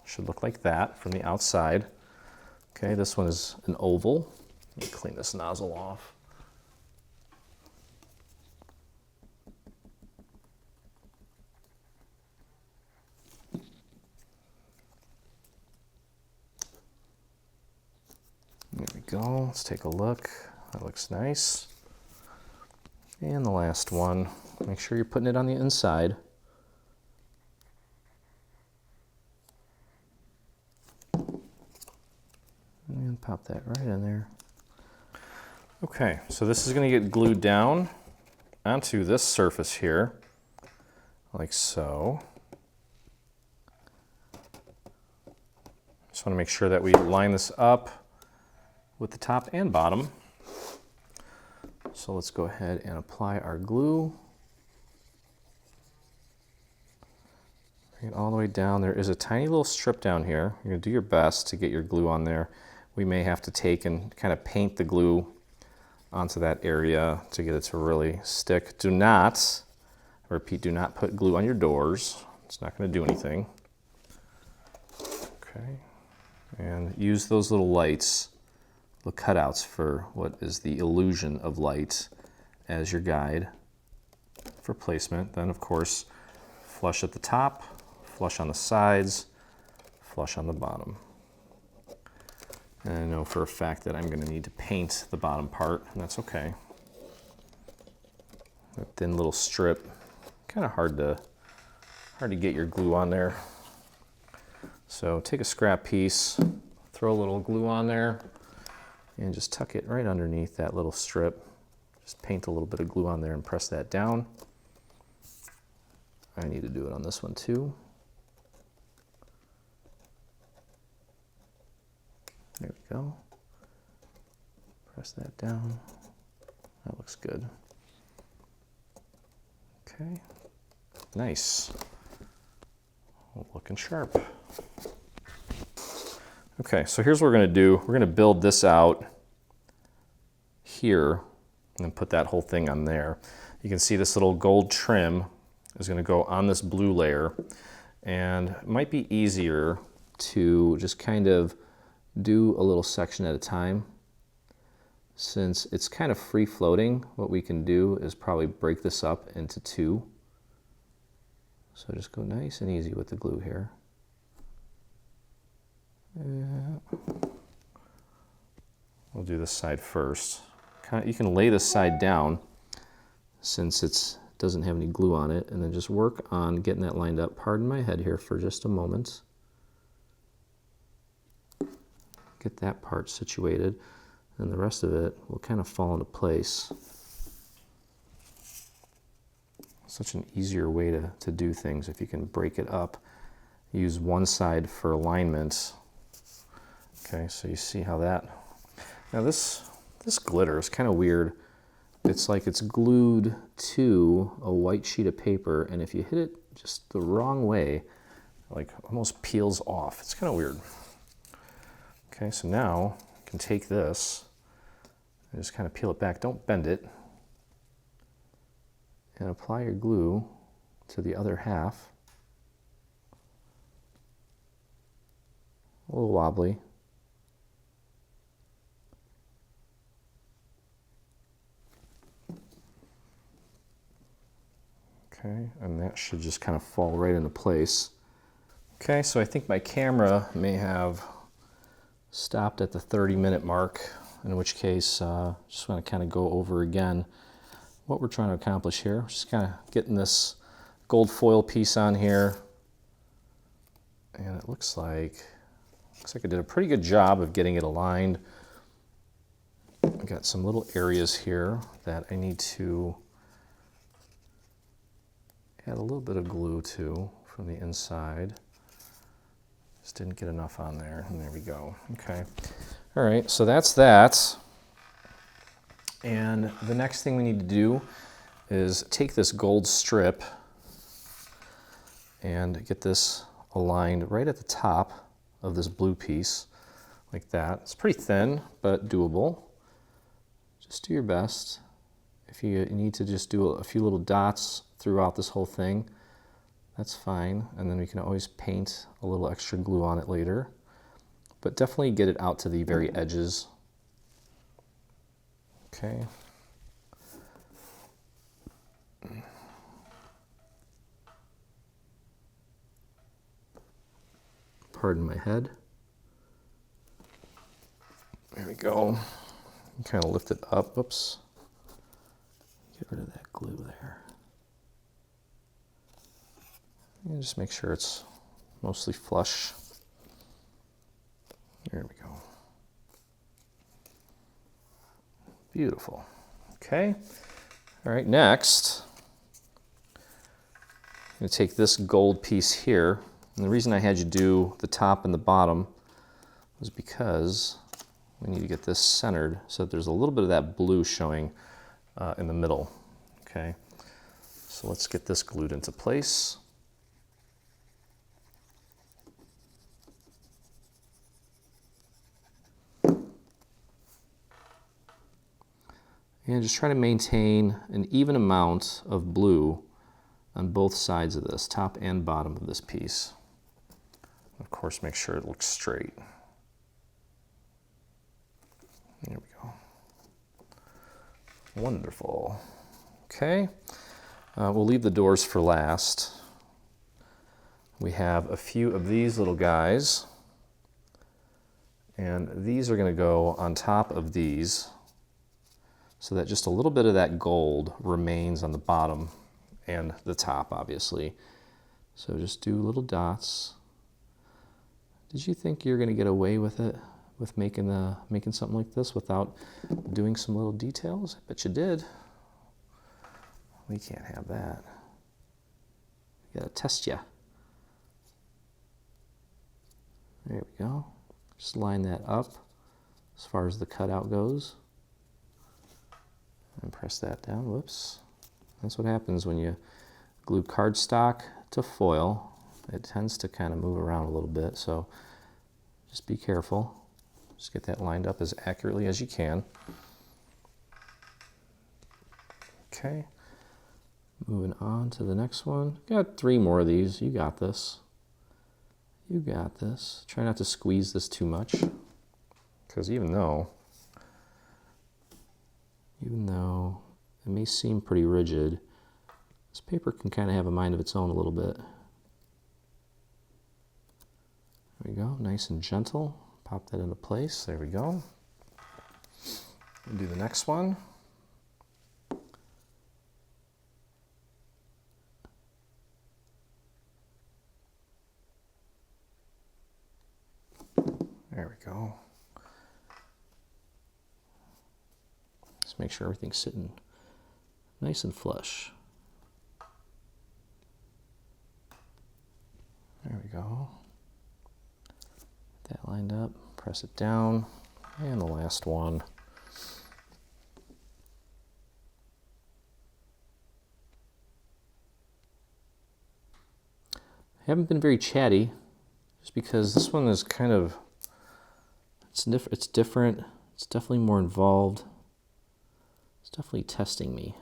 Should look like that from the outside. Okay, this one is an oval. Let me clean this nozzle off. There we go. Let's take a look. That looks nice. And the last one, make sure you're putting it on the inside. And pop that right in there. Okay, so this is going to get glued down onto this surface here, like so. Just want to make sure that we line this up with the top and bottom. So let's go ahead and apply our glue. Bring it all the way down. There is a tiny little strip down here. You're going to do your best to get your glue on there. We may have to take and kind of paint the glue onto that area to get it to really stick. Do not, I repeat, do not put glue on your doors. It's not going to do anything. Okay, and use those little lights, the cutouts for what is the illusion of light as your guide for placement. Then, of course, flush at the top, flush on the sides, flush on the bottom. And I know for a fact that I'm going to need to paint the bottom part, and that's okay. That thin little strip, kind of hard to get your glue on there. So take a scrap piece, throw a little glue on there, and just tuck it right underneath that little strip. Just paint a little bit of glue on there and press that down. I need to do it on this one too. There we go. Press that down. That looks good. Okay, nice. Looking sharp. Okay, so here's what we're gonna do. We're gonna build this out here and then put that whole thing on there. You can see this little gold trim is gonna go on this blue layer, and it might be easier to just kind of do a little section at a time. Since it's kind of free floating, what we can do is probably break this up into two. So just go nice and easy with the glue here. Yeah. We'll do this side first. You can lay this side down since it doesn't have any glue on it, and then just work on getting that lined up. Pardon my head here for just a moment. Get that part situated, and the rest of it will kind of fall into place. Such an easier way to do things if you can break it up. Use one side for alignment. Okay, so you see how that... Now this glitter is kind of weird. It's like it's glued to a white sheet of paper, and if you hit it just the wrong way, like almost peels off. It's kind of weird. Okay, so now you can take this and just kind of peel it back. Don't bend it. And apply your glue to the other half. A little wobbly. Okay, and that should just kind of fall right into place. Okay, so I think my camera may have stopped at the 30-minute mark, in which case just want to kind of go over again what we're trying to accomplish here. Just kind of getting this gold foil piece on here, and it looks like I did a pretty good job of getting it aligned. I got some little areas here that I need to add a little bit of glue to from the inside. Just didn't get enough on there, and there we go. Okay, all right, so that's that. And the next thing we need to do is take this gold strip and get this aligned right at the top of this blue piece, like that. It's pretty thin, but doable. Just do your best. If you need to just do a few little dots throughout this whole thing, that's fine. And then we can always paint a little extra glue on it later. But definitely get it out to the very edges. Okay. Pardon my head. There we go. Kind of lift it up. Oops. Get rid of that glue there. And just make sure it's mostly flush. There we go. Beautiful. Okay. All right, next, I'm going to take this gold piece here. And the reason I had you do the top and the bottom was because we need to get this centered so that there's a little bit of that blue showing in the middle. Okay. So let's get this glued into place. And just try to maintain an even amount of blue on both sides of this, top and bottom of this piece. Of course, make sure it looks straight. There we go. Wonderful. Okay, we'll leave the doors for last. We have a few of these little guys, and these are going to go on top of these so that just a little bit of that gold remains on the bottom and the top, obviously. So just do little dots. Did you think you're going to get away with it, with making something like this without doing some little details? I bet you did. We can't have that. We gotta test ya. There we go. Just line that up as far as the cutout goes. And press that down. Whoops. That's what happens when you glue cardstock to foil. It tends to kind of move around a little bit, so just be careful. Just get that lined up as accurately as you can. Okay. Moving on to the next one. Got 3 more of these. You got this. You got this. Try not to squeeze this too much, because even though it may seem pretty rigid, this paper can kind of have a mind of its own a little bit. There we go, nice and gentle. Pop that into place. There we go. We'll do the next one. There we go. Just make sure everything's sitting nice and flush. There we go. Get that lined up, press it down, and the last one. I haven't been very chatty, just because this one is kind of, it's different, it's definitely more involved. It's definitely testing me.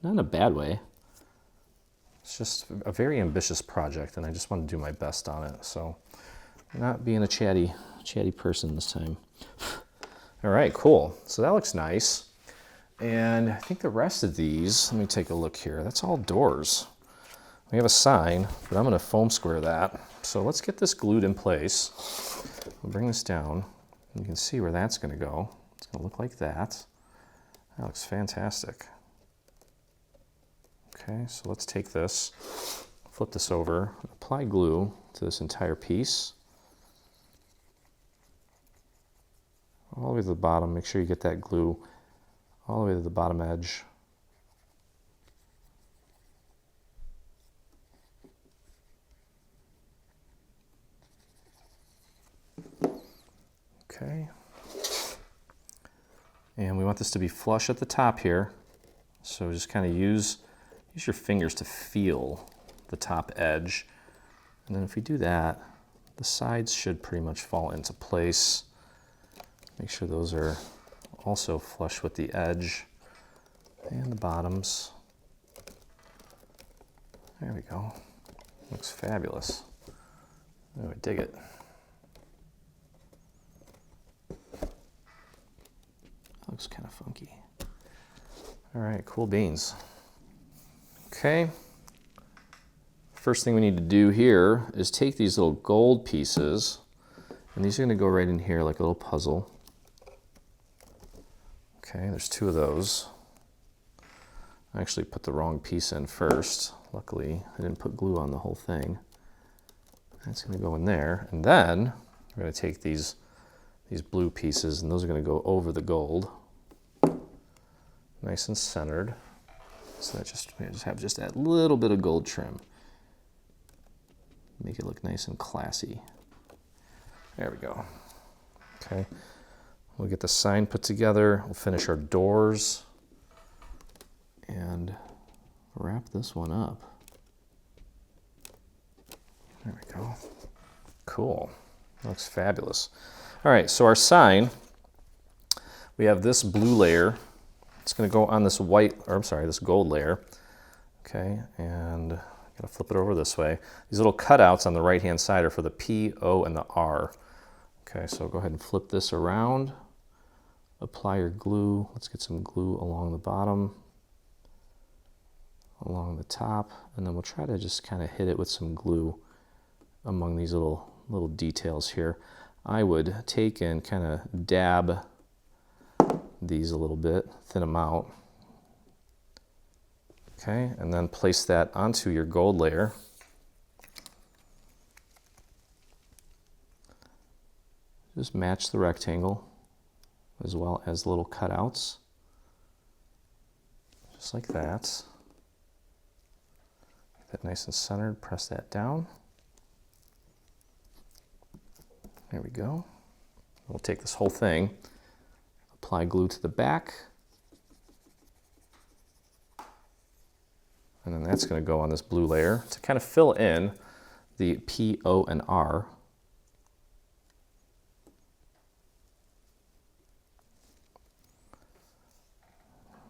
Not in a bad way. It's just a very ambitious project, and I just want to do my best on it. So, not being a chatty person this time. All right, cool. So that looks nice. And I think the rest of these, let me take a look here. That's all doors. We have a sign, but I'm going to foam square that. So let's get this glued in place. We'll bring this down. You can see where that's going to go. It's going to look like that. That looks fantastic. Okay, so let's take this, flip this over, apply glue to this entire piece. All the way to the bottom. Make sure you get that glue all the way to the bottom edge. Okay. And we want this to be flush at the top here. So just kind of use your fingers to feel the top edge. And then if we do that, the sides should pretty much fall into place. Make sure those are also flush with the edge and the bottoms. There we go. Looks fabulous. Oh, I dig it. Looks kind of funky. All right, cool beans. Okay. First thing we need to do here is take these little gold pieces, and these are going to go right in here like a little puzzle. Okay, there's 2 of those. I actually put the wrong piece in first. Luckily, I didn't put glue on the whole thing. That's going to go in there, and then we're going to take these blue pieces, and those are going to go over the gold. Nice and centered. So that we just have that little bit of gold trim. Make it look nice and classy. There we go. Okay. We'll get the sign put together. We'll finish our doors and wrap this one up. There we go. Cool. Looks fabulous. All right, so our sign, we have this blue layer. It's going to go on this this gold layer. Okay, and I gotta flip it over this way. These little cutouts on the right-hand side are for the P, O, and the R. Okay, so go ahead and flip this around. Apply your glue. Let's get some glue along the bottom, along the top, and then we'll try to just kind of hit it with some glue among these little details here. I would take and kind of dab these a little bit, thin them out. Okay, and then place that onto your gold layer. Just match the rectangle as well as the little cutouts. Just like that. Get that nice and centered, press that down. There we go. We'll take this whole thing, apply glue to the back, and then that's going to go on this blue layer to kind of fill in the P, O, and R.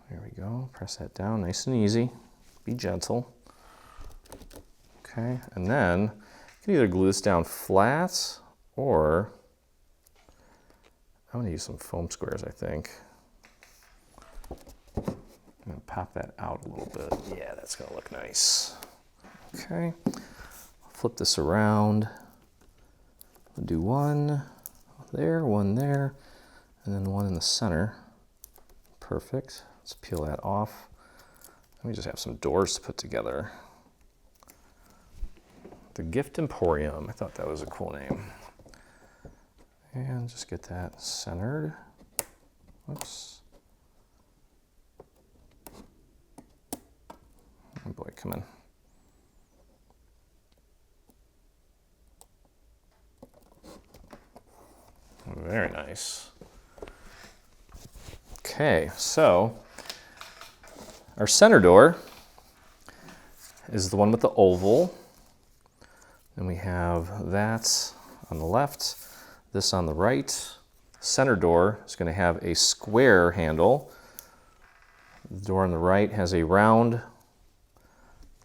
There we go. Press that down nice and easy. Be gentle. Okay, and then you can either glue this down flat, or I'm going to use some foam squares, I think. I'm going to pop that out a little bit. Yeah, that's going to look nice. Okay, flip this around. We'll do one there, and then one in the center. Perfect. Let's peel that off. Let me just have some doors to put together. The Gift Emporium. I thought that was a cool name. And just get that centered. Whoops. Oh boy, come in. Very nice. Okay, so our center door is the one with the oval. Then we have that on the left, this on the right. Center door is going to have a square handle. The door on the right has a round.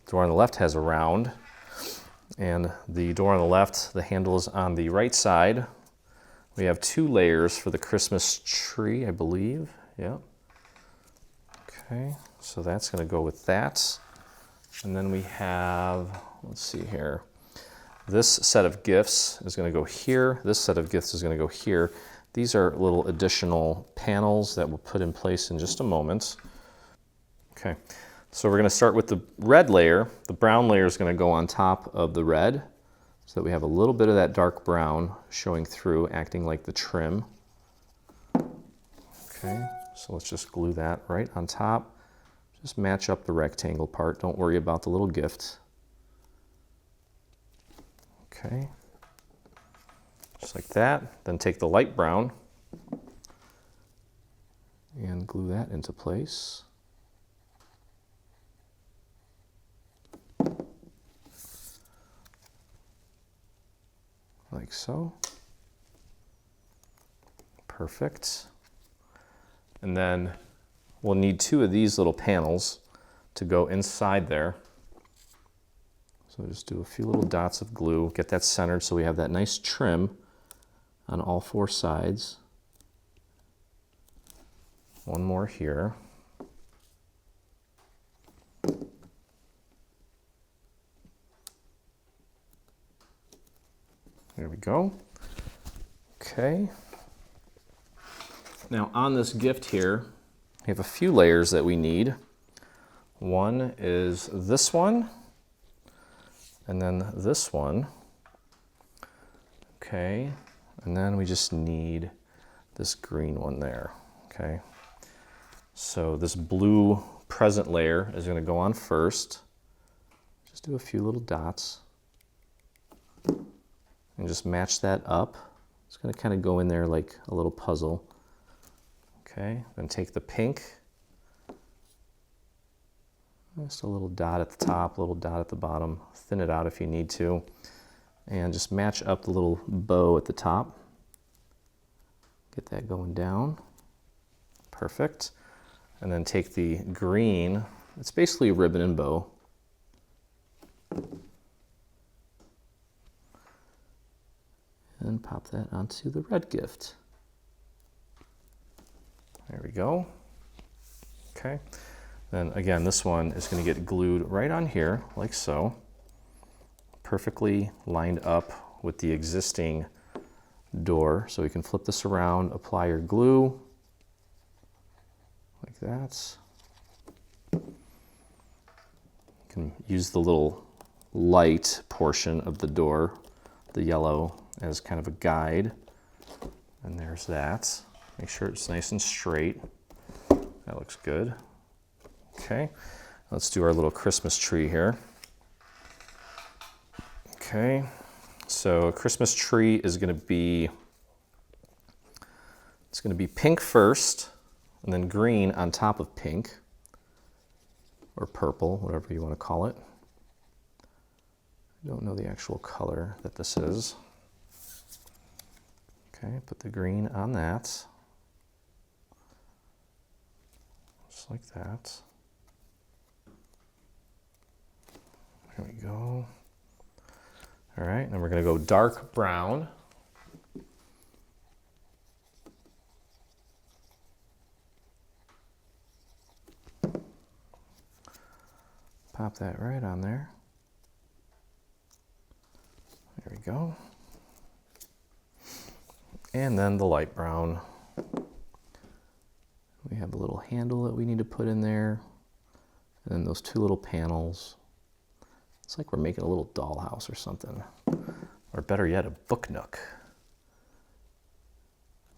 The door on the left has a round. And the door on the left, the handle is on the right side. We have 2 layers for the Christmas tree, I believe. Yeah. Okay, so that's going to go with that. And then we have, let's see here. This set of gifts is going to go here. This set of gifts is going to go here. These are little additional panels that we'll put in place in just a moment. Okay, so we're going to start with the red layer. The brown layer is going to go on top of the red, so that we have a little bit of that dark brown showing through, acting like the trim. Okay, so let's just glue that right on top. Just match up the rectangle part. Don't worry about the little gift. Okay, just like that. Then take the light brown and glue that into place. Like so. Perfect. And then we'll need 2 of these little panels to go inside there. So just do a few little dots of glue, get that centered so we have that nice trim on all 4 sides. One more here. There we go. Okay. Now on this gift here, we have a few layers that we need. One is this one, and then this one. Okay, and then we just need this green one there. Okay, so this blue present layer is going to go on first. Just do a few little dots and just match that up. It's going to kind of go in there like a little puzzle. Okay, then take the pink, just a little dot at the top, a little dot at the bottom, thin it out if you need to, and just match up the little bow at the top. Get that going down. Perfect. And then take the green, it's basically a ribbon and bow. And pop that onto the red gift. There we go. Okay. Then again, this one is going to get glued right on here, like so. perfectly lined up with the existing door. So we can flip this around, apply your glue like that. You can use the little light portion of the door, the yellow, as kind of a guide. And there's that. Make sure it's nice and straight. That looks good. Okay, let's do our little Christmas tree here. Okay, so a Christmas tree is going to be, it's going to be pink first, and then green on top of pink, or purple, whatever you want to call it. I don't know the actual color that this is. Okay, put the green on that. Just like that. There we go. All right, then we're going to go dark brown. Pop that right on there. There we go. And then the light brown. We have a little handle that we need to put in there. And then those two little panels. It's like we're making a little dollhouse or something. Or better yet, a book nook.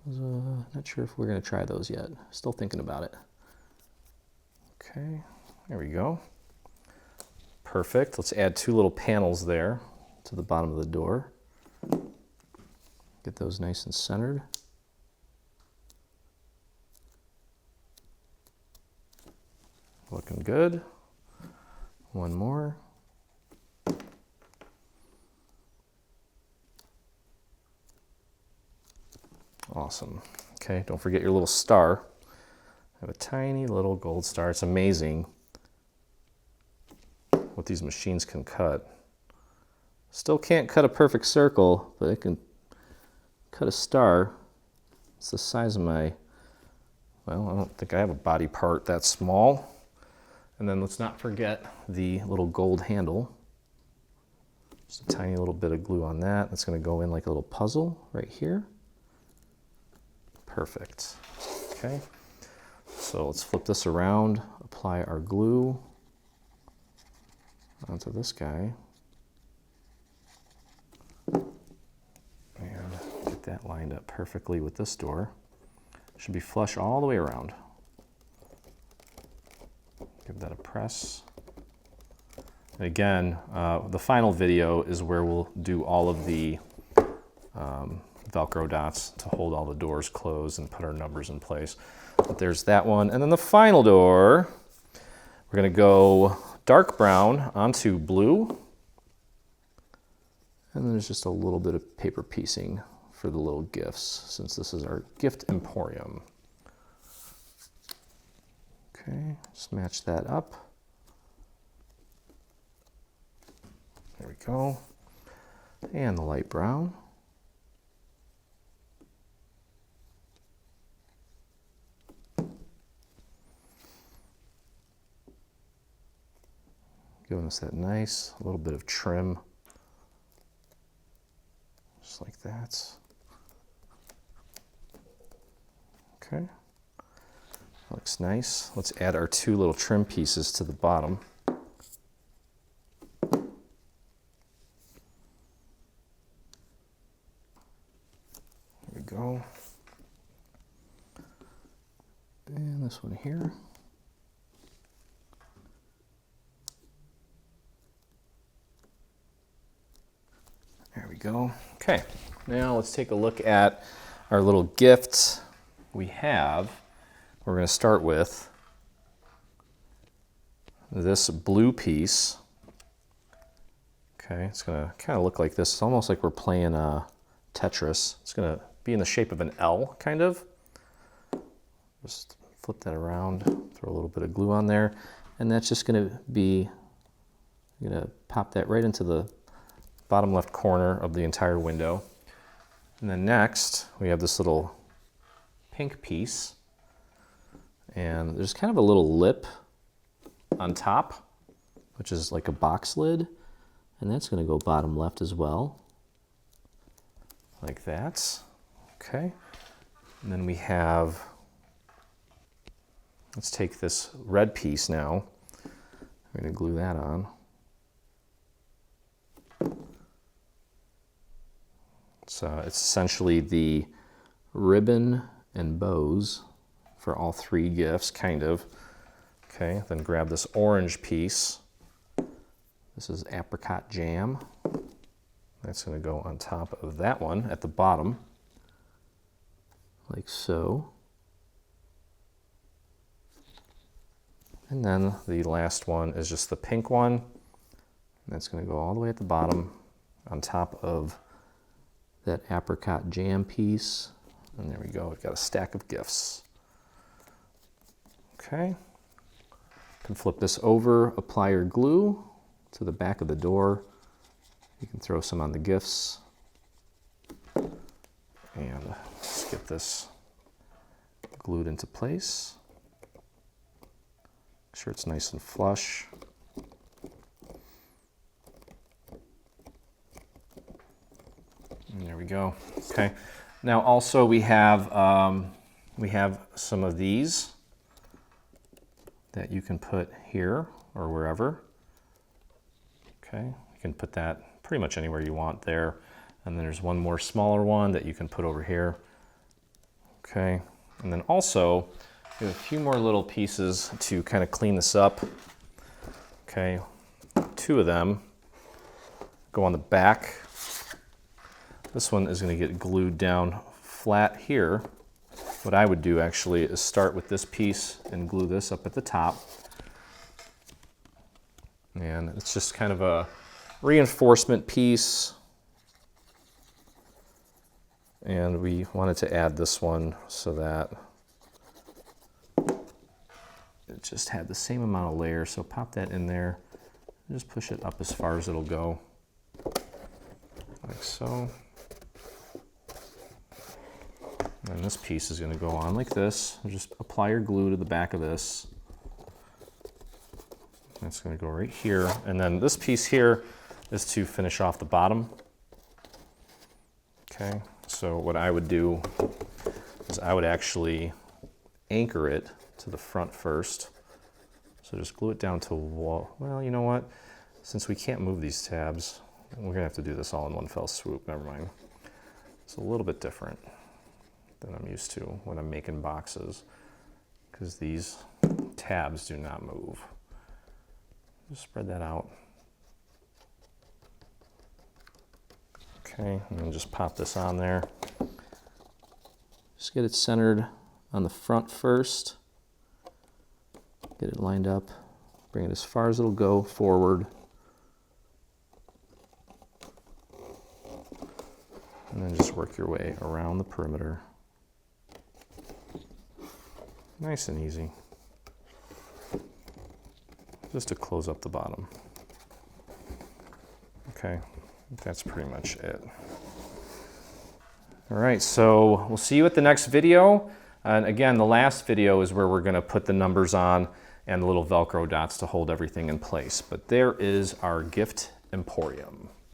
Not sure if we're going to try those yet. Still thinking about it. Okay, there we go. Perfect. Let's add two little panels there to the bottom of the door. Get those nice and centered. Looking good. One more. Awesome. Okay, don't forget your little star. I have a tiny little gold star. It's amazing what these machines can cut. Still can't cut a perfect circle, but it can cut a star. It's the size of my, well, I don't think I have a body part that small. And then let's not forget the little gold handle. Just a tiny little bit of glue on that. That's going to go in like a little puzzle right here. Perfect. Okay, so let's flip this around, apply our glue onto this guy, and get that lined up perfectly with this door. Should be flush all the way around. Give that a press. And again, the final video is where we'll do all of the Velcro dots to hold all the doors closed and put our numbers in place. But there's that one. And then the final door, we're going to go dark brown onto blue. And then there's just a little bit of paper piecing for the little gifts, since this is our gift emporium. Okay, just match that up. There we go. And the light brown. Giving us that nice little bit of trim, just like that. Okay, looks nice. Let's add our two little trim pieces to the bottom. There we go. And this one here. There we go. Okay, now let's take a look at our little gifts we have. We're going to start with this blue piece. Okay, it's going to kind of look like this. It's almost like we're playing Tetris. It's going to be in the shape of an L, kind of. Just flip that around, throw a little bit of glue on there, and that's just going to be, you're going to pop that right into the bottom left corner of the entire window. And then next, we have this little pink piece. And there's kind of a little lip on top, which is like a box lid. And that's going to go bottom left as well, like that. Okay. And then we have, let's take this red piece now. I'm going to glue that on. So it's essentially the ribbon and bows for all three gifts, kind of. Okay, then grab this orange piece. This is apricot jam. That's going to go on top of that one at the bottom, like so. And then the last one is just the pink one. That's going to go all the way at the bottom on top of that apricot jam piece. And there we go, we've got a stack of gifts. Okay, you can flip this over, apply your glue to the back of the door. You can throw some on the gifts. And let's get this glued into place. Make sure it's nice and flush. And there we go. Okay. Now also we have some of these that you can put here or wherever. Okay. You can put that pretty much anywhere you want there. And then there's one more smaller one that you can put over here. Okay. And then also we have a few more little pieces to kind of clean this up. Okay. Two of them go on the back. This one is going to get glued down flat here. What I would do actually is start with this piece and glue this up at the top. And it's just kind of a reinforcement piece. And we wanted to add this one so that it just had the same amount of layer. So pop that in there and just push it up as far as it'll go, like so. And this piece is going to go on like this. Just apply your glue to the back of this. That's going to go right here. And then this piece here is to finish off the bottom. Okay, so what I would do is I would actually anchor it to the front first. So just glue it down to the wall. Well, you know what? Since we can't move these tabs, we're going to have to do this all in one fell swoop. Never mind. It's a little bit different than I'm used to when I'm making boxes, because these tabs do not move. Just spread that out. Okay, and then just pop this on there. Just get it centered on the front first. Get it lined up. Bring it as far as it'll go forward. And then just work your way around the perimeter. Nice and easy. Just to close up the bottom. Okay, that's pretty much it. All right, so we'll see you at the next video. And again, the last video is where we're going to put the numbers on and the little Velcro dots to hold everything in place. But there is our gift emporium.